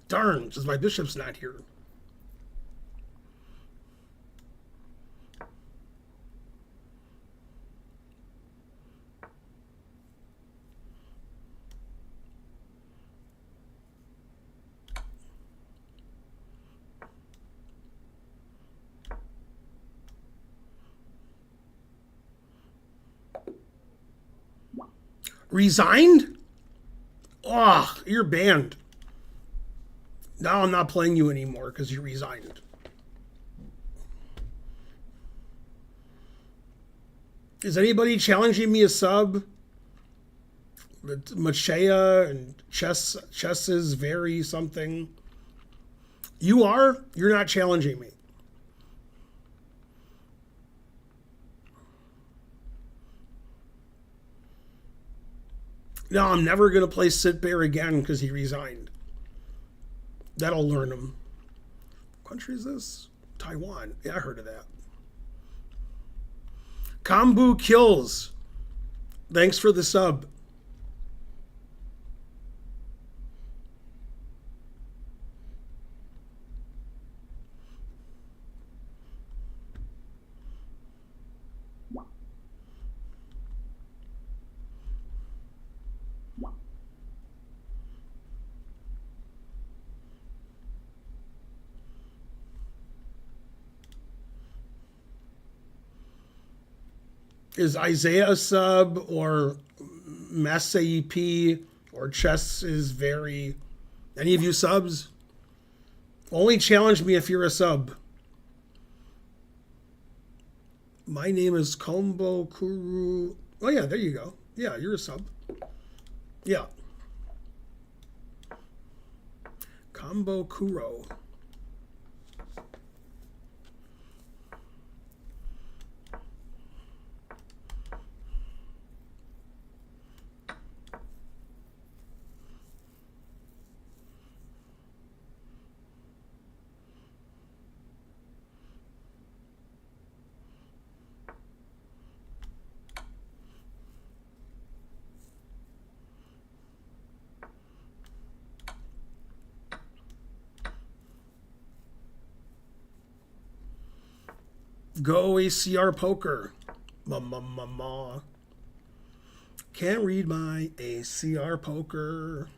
Darn, because my bishop's not here. Resigned? Oh, you're banned. Now I'm not playing you anymore because you resigned. Is anybody challenging me a sub? Machea and Chess is very something. You are? You're not challenging me. No, I'm never going to play Sit Bear again because he resigned. That'll learn him. What country is this? Taiwan. Yeah, I heard of that. Kambu Kills. Thanks for the sub. Is Isaiah a sub or Masayp Or chess is very. Any of you subs? Only challenge me if you're a sub. My name is Kombo Kuru. Oh, yeah, there you go. Yeah, you're a sub. Yeah. Combo Kuro. Go ACR Poker. Ma. Can't read my ACR Poker.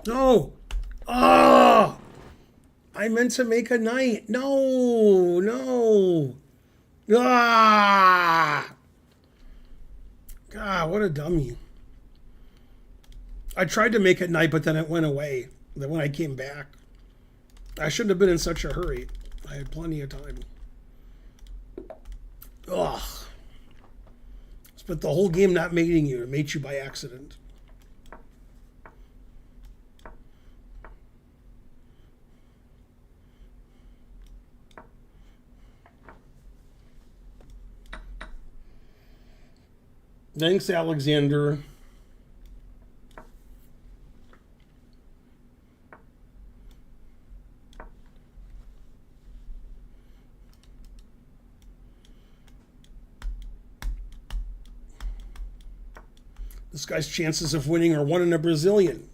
No. Ah! I meant to make a knight. No. Ah! God, what a dummy. I tried to make it knight, but then it went away. Then when I came back, I shouldn't have been in such a hurry. I had plenty of time. Ugh. Spent the whole game not mating you. It made you by accident. Thanks, Alexander. This guy's chances of winning are 1 in a Brazilian.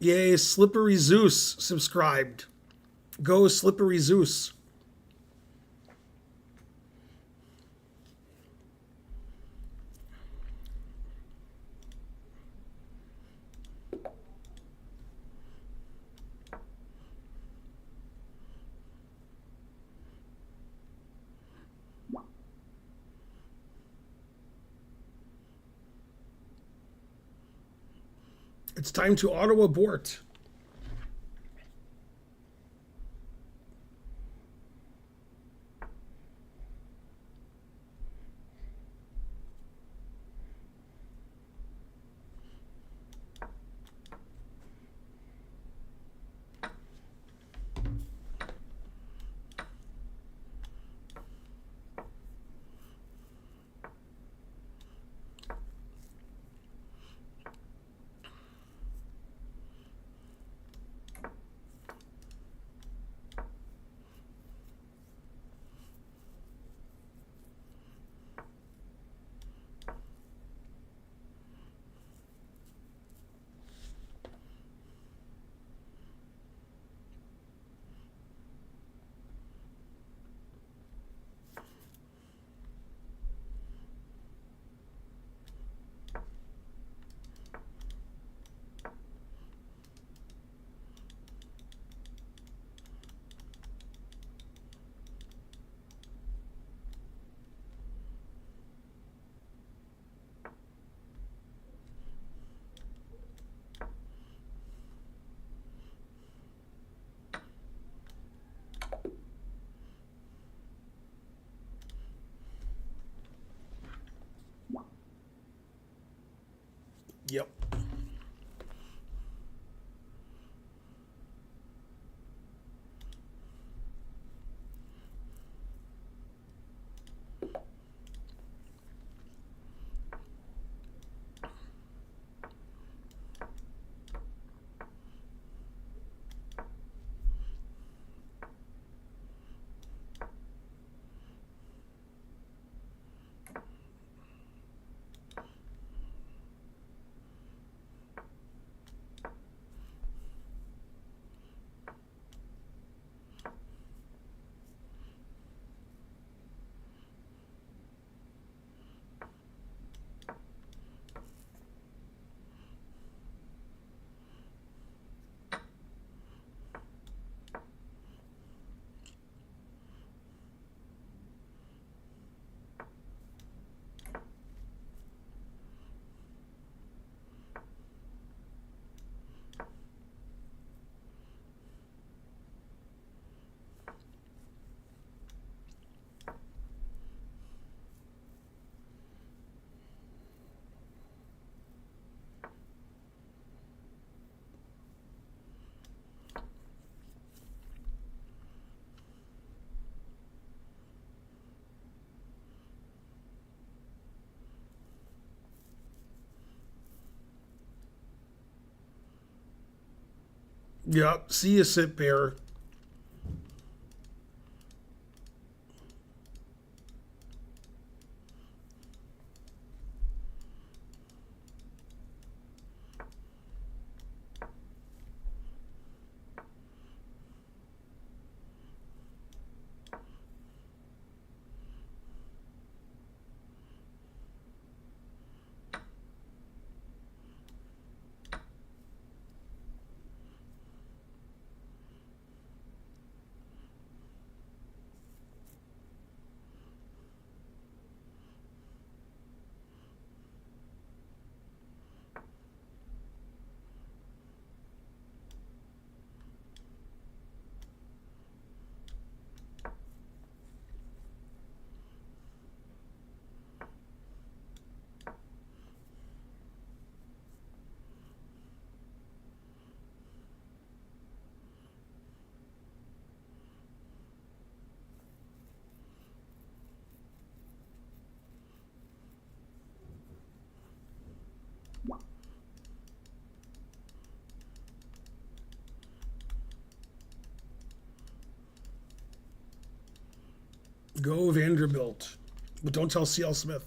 Yay, Slippery Zeus subscribed. Go Slippery Zeus. It's time to auto abort. Yep. Yep. See you, Sit Bear. Go Vanderbilt. But don't tell C.L. Smith.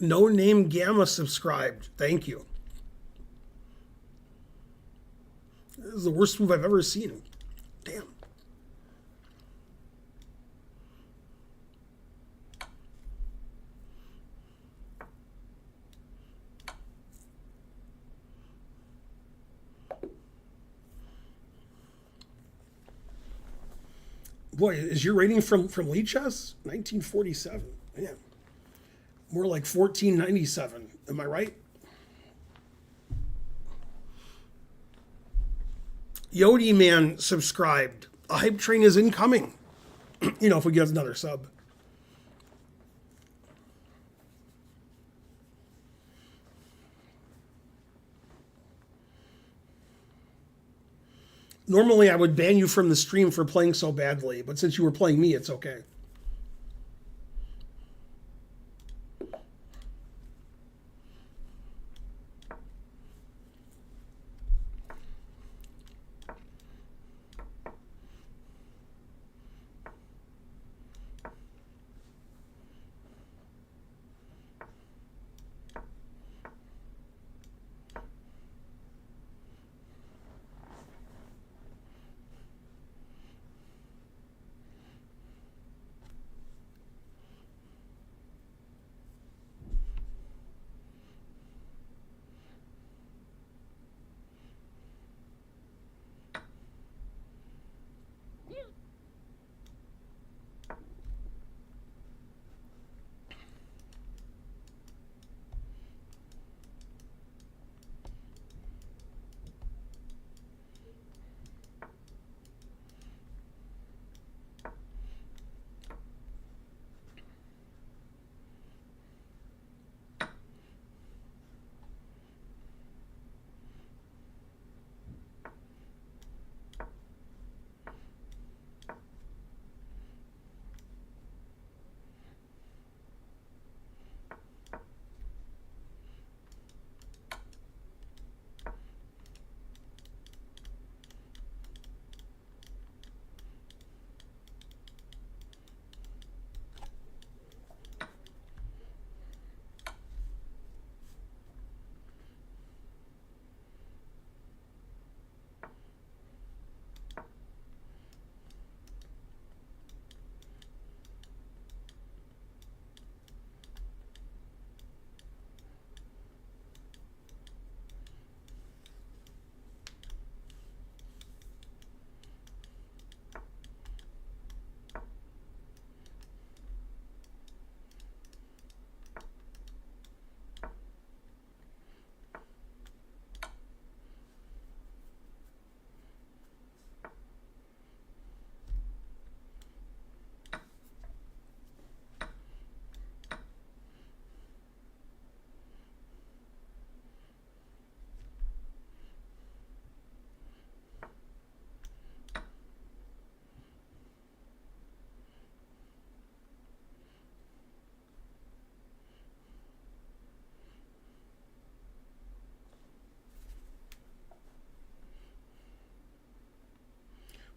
No Name Gamma subscribed. Thank you. This is the worst move I've ever seen. Damn. Boy, is your rating from Lichess? 1947. Man. More like 1497. Am I right? Yodi Man subscribed. A hype train is incoming. You know, if we get another sub. Normally, I would ban you from the stream for playing so badly, but since you were playing me, it's okay.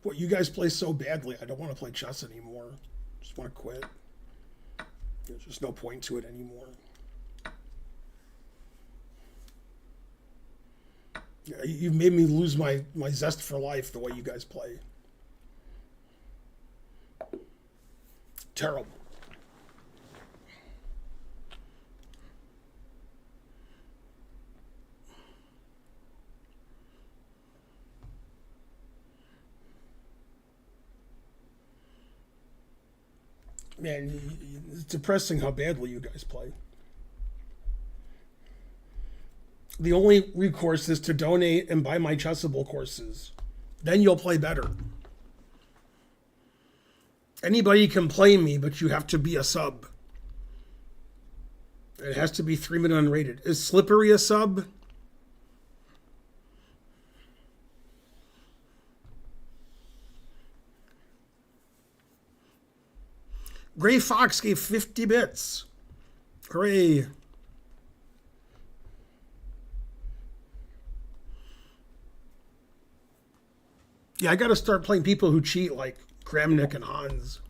Boy, you guys play so badly. I don't want to play chess anymore. Just want to quit. There's just no point to it anymore. You've made me lose my zest for life the way you guys play. Terrible. Man, it's depressing how badly you guys play. The only recourse is to donate and buy my Chessable courses. Then you'll play better. Anybody can play me, but you have to be a sub. It has to be 3-minute unrated. Is Slippery a sub? Gray Fox gave 50 bits. Hooray. Yeah, I got to start playing people who cheat like Kramnik and Hans.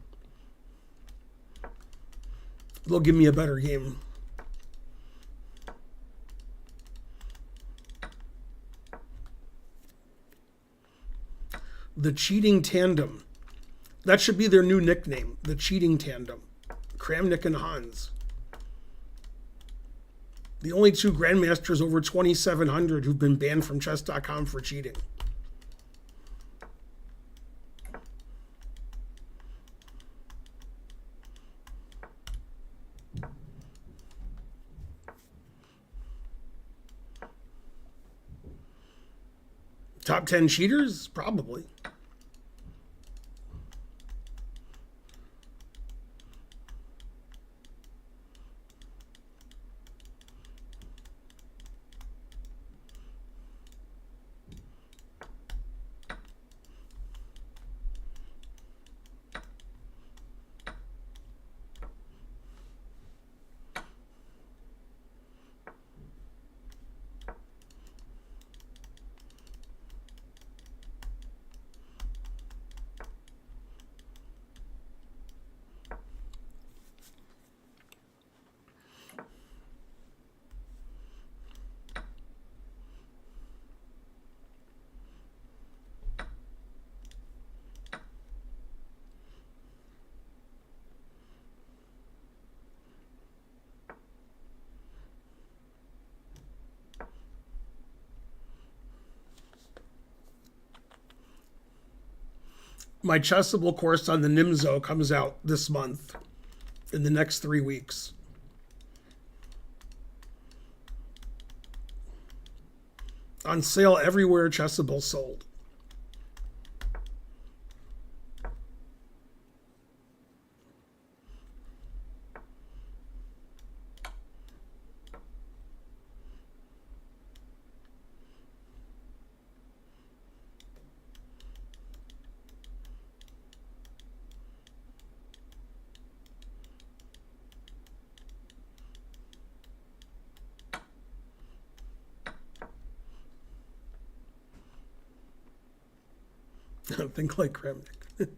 They'll give me a better game. The Cheating Tandem. That should be their new nickname, the Cheating Tandem. Kramnik and Hans. The only two grandmasters over 2,700 who've been banned from chess.com for cheating. Top 10 cheaters? Probably. My Chessable course on the Nimzo comes out this month, in the next 3 weeks. On sale everywhere Chessable sold. Think like Kramnik.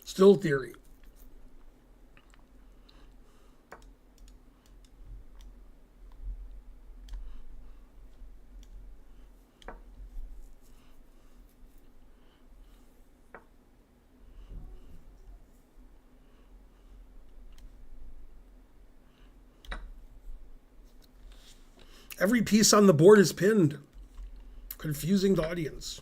Still theory. Every piece on the board is pinned, confusing the audience.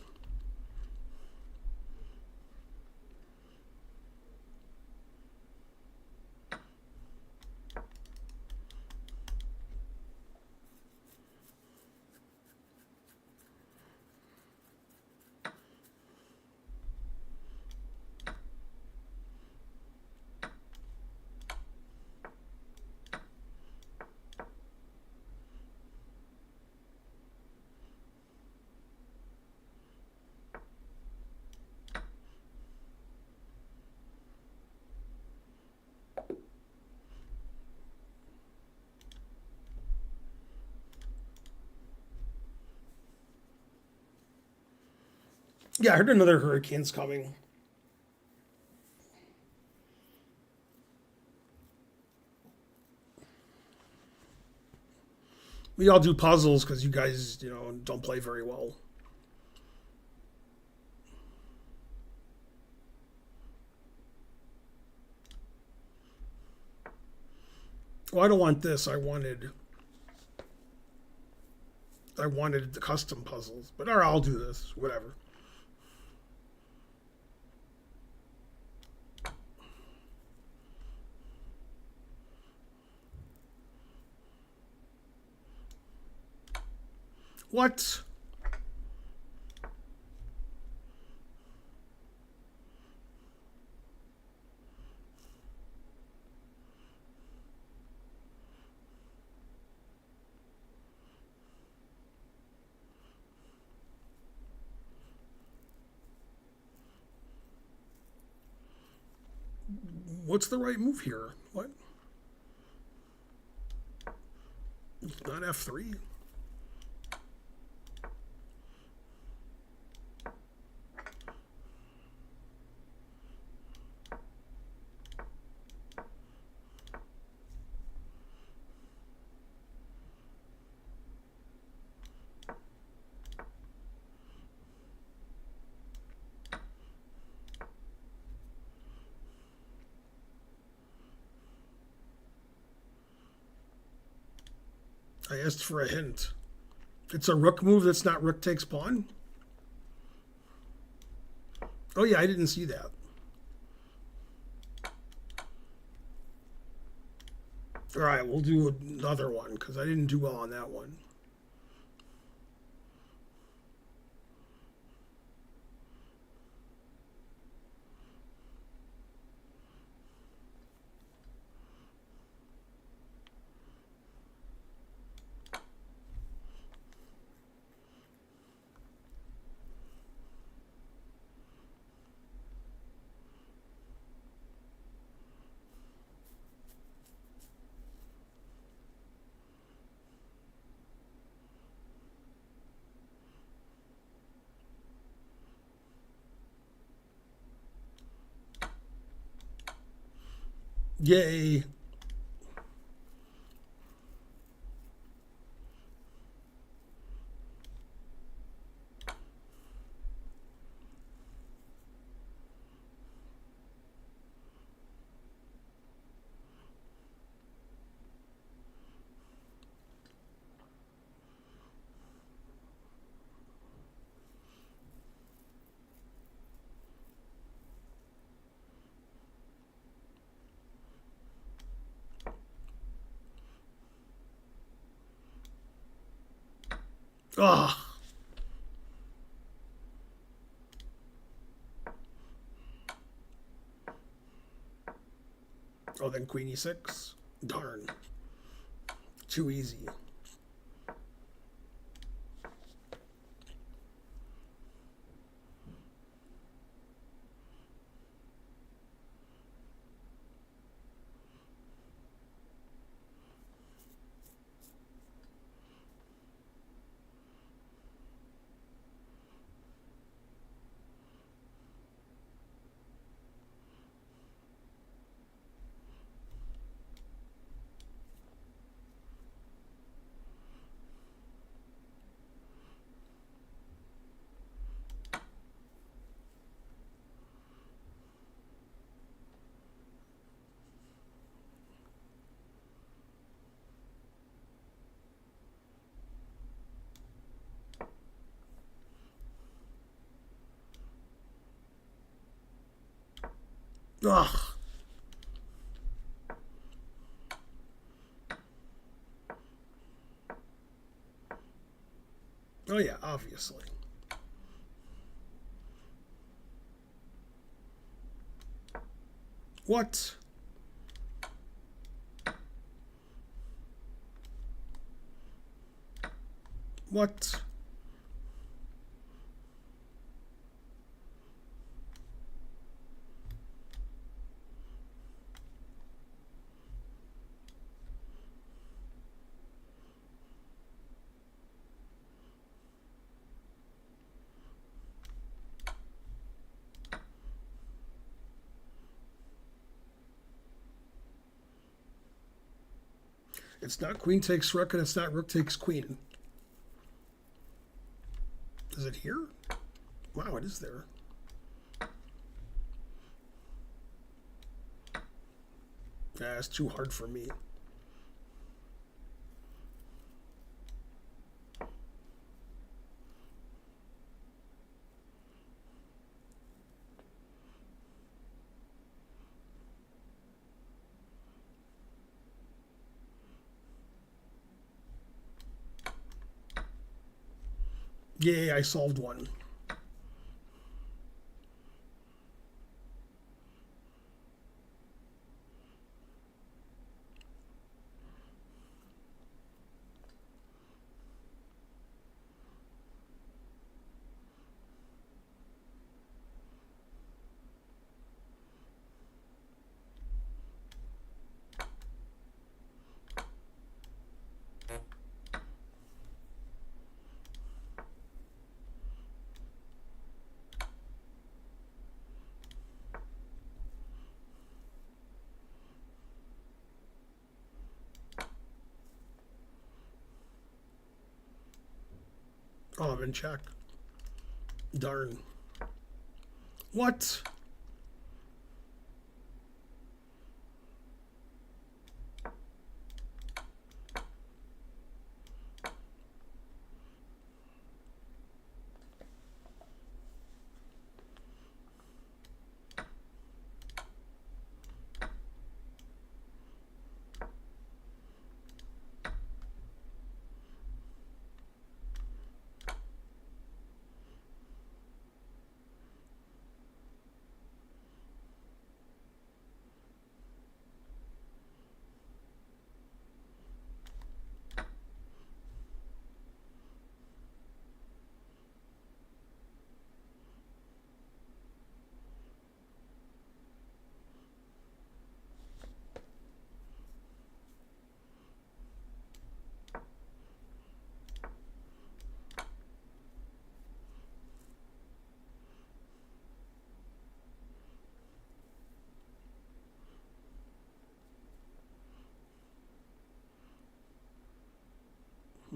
Yeah, I heard another hurricane's coming. We all do puzzles because you guys, don't play very well. Well, I don't want this. I wanted the custom puzzles, but all right, I'll do this. Whatever. What? What's the right move here? What? It's not F3. I asked for a hint. It's a rook move that's not rook takes pawn? Oh, yeah, I didn't see that. All right, we'll do another one because I didn't do well on that one. Yay. Ugh. Oh, then queen e6. Darn. Too easy. Ugh. Oh, yeah, obviously. What? What? It's not queen takes rook, and it's not rook takes queen. Is it here? Wow, it is there. Nah, it's too hard for me. Yay, I solved one. Oh, I'm in check. Darn. What?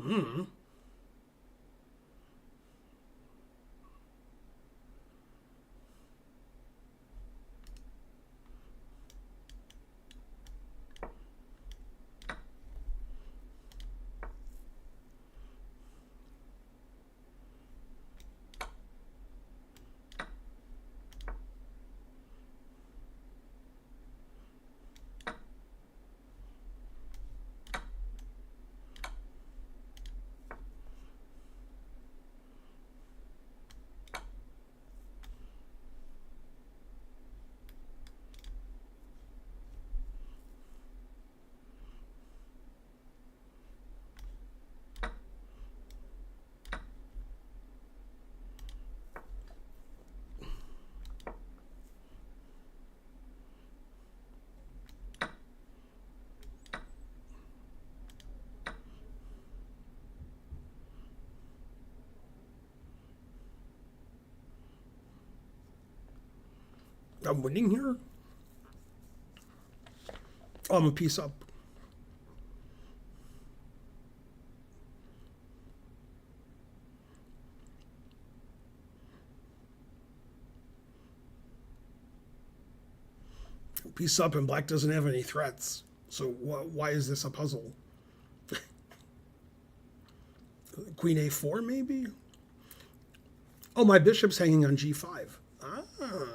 Hmm. I'm winning here? Oh, I'm a piece up. Piece up and black doesn't have any threats. So why is this a puzzle? Queen a4 maybe? Oh, my bishop's hanging on g5. Ah.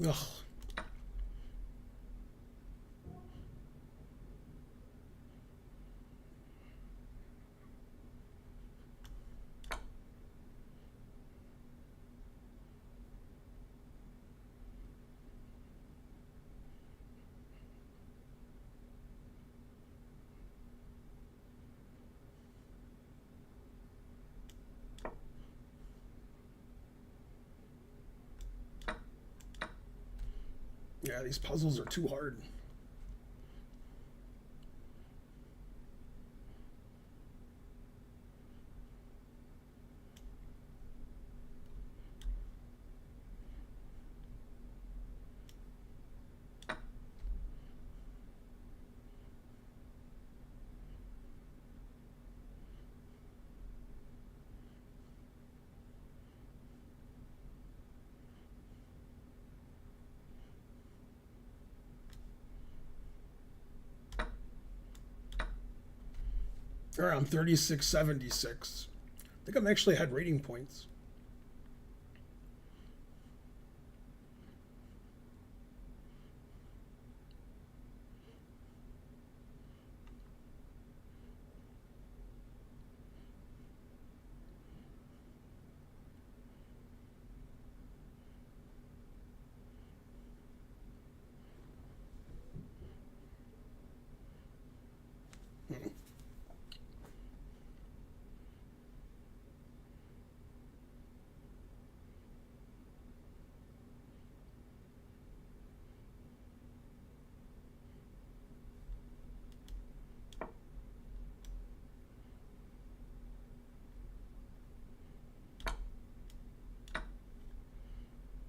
Ugh. Yeah, these puzzles are too hard. All right, I'm 3676. I think I'm actually ahead rating points.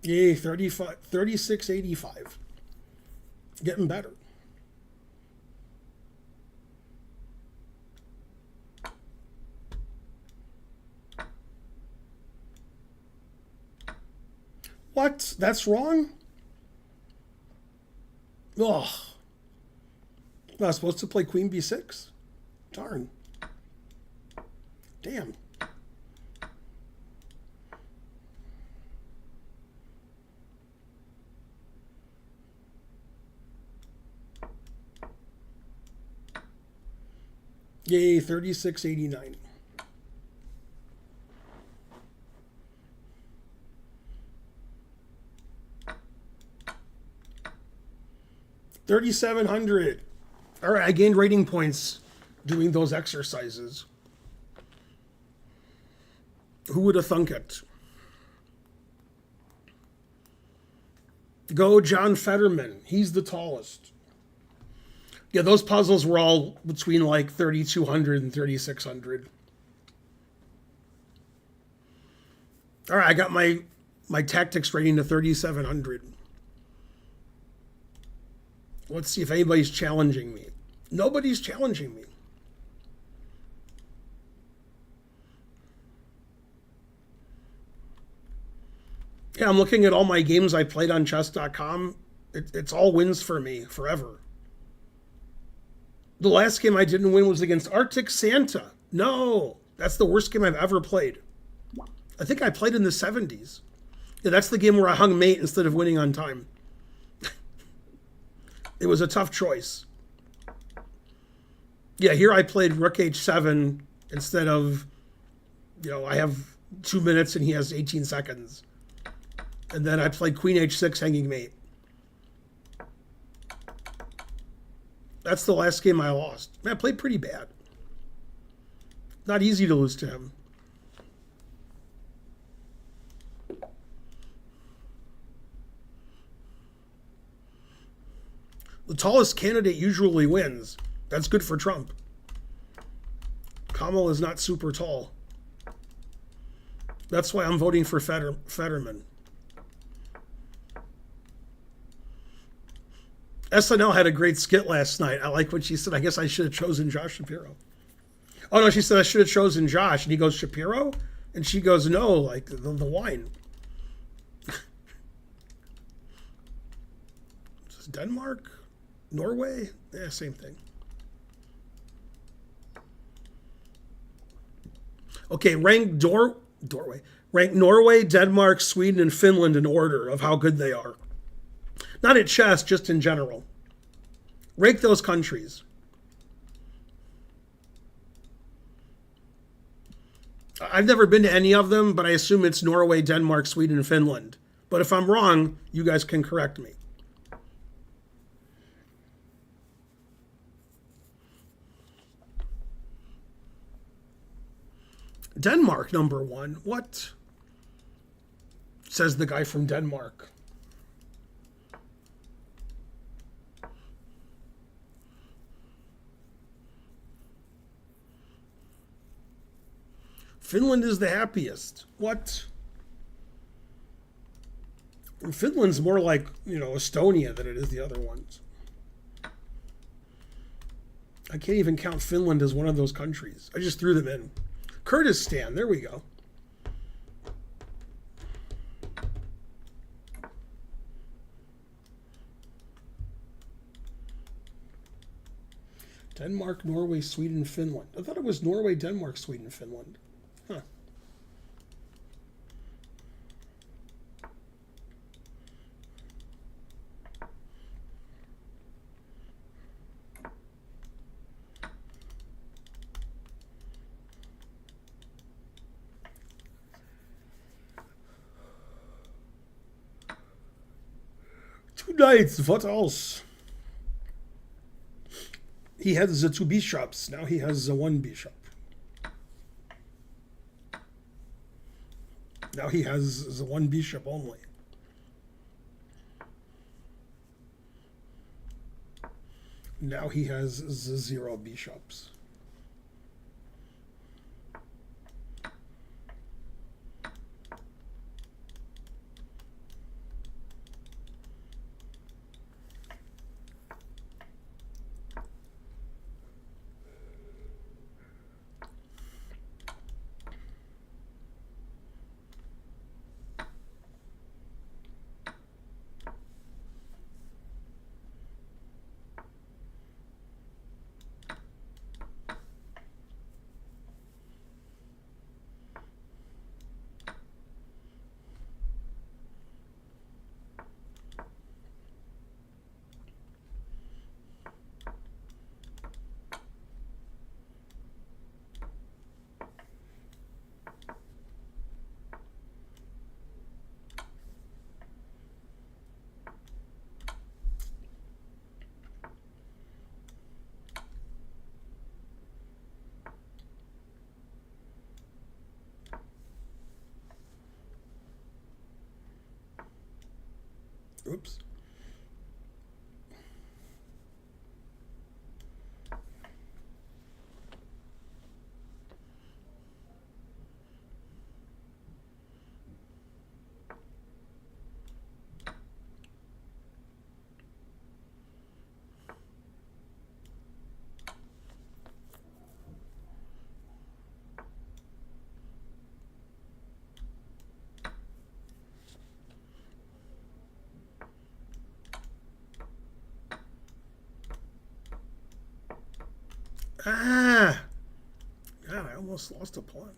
Yay, 35, 3685. Getting better. What? That's wrong? Ugh. I was supposed to play Queen B6? Darn. Damn. Yay, 3689. $3,700. All right, I gained rating points doing those exercises. Who would have thunk it? Go John Fetterman. He's the tallest. Yeah, those puzzles were all between like 3,200 and 3,600. All right, I got my tactics rating to 3,700. Let's see if anybody's challenging me. Nobody's challenging me. Yeah, I'm looking at all my games I played on chess.com. It's all wins for me forever. The last game I didn't win was against Arctic Santa. No, that's the worst game I've ever played. I think I played in the 70s. Yeah, that's the game where I hung mate instead of winning on time. It was a tough choice. Yeah, here I played Rook H7 instead of, I have 2 minutes and he has 18 seconds. And then I played Queen H6 hanging mate. That's the last game I lost. Man, I played pretty bad. Not easy to lose to him. The tallest candidate usually wins. That's good for Trump. Kamala is not super tall. That's why I'm voting for Fetterman. SNL had a great skit last night. I like when she said, I guess I should have chosen Josh Shapiro. Oh, no, she said I should have chosen Josh. And he goes, Shapiro? And she goes, no, like the wine. Is this Denmark? Norway? Yeah, same thing. Okay, rank Norway, Denmark, Sweden, and Finland in order of how good they are. Not at chess, just in general. Rank those countries. I've never been to any of them, but I assume it's Norway, Denmark, Sweden, and Finland. But if I'm wrong, you guys can correct me. Denmark, number one. What? Says the guy from Denmark. Finland is the happiest. What? Finland's more like, Estonia than it is the other ones. I can't even count Finland as one of those countries. I just threw them in. Kurdistan, there we go. Denmark, Norway, Sweden, Finland. I thought it was Norway, Denmark, Sweden, Finland. Huh. Two knights, what else? He has the two bishops. Now he has the one bishop. Now he has the one bishop only. Now he has the 0 bishops. Oops. Ah! God, I almost lost a pawn.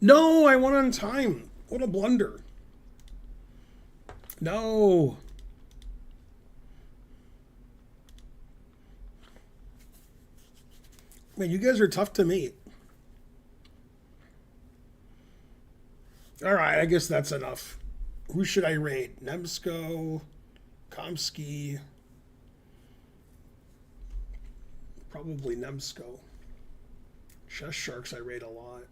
No, I won on time. What a blunder. No. Man, you guys are tough to meet. All right, I guess that's enough. Who should I rate? Nemsko, Kamsky, probably Nemsko. Chess Sharks I rate a lot.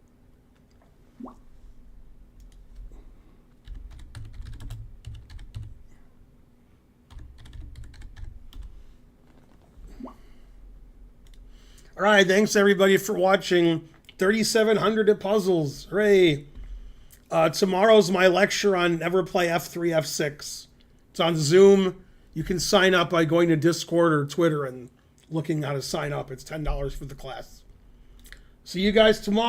All right, thanks everybody for watching. 3,700 at puzzles. Hooray. Tomorrow's my lecture on never play F3, F6. It's on Zoom. You can sign up by going to Discord or Twitter and looking how to sign up. It's $10 for the class. See you guys tomorrow.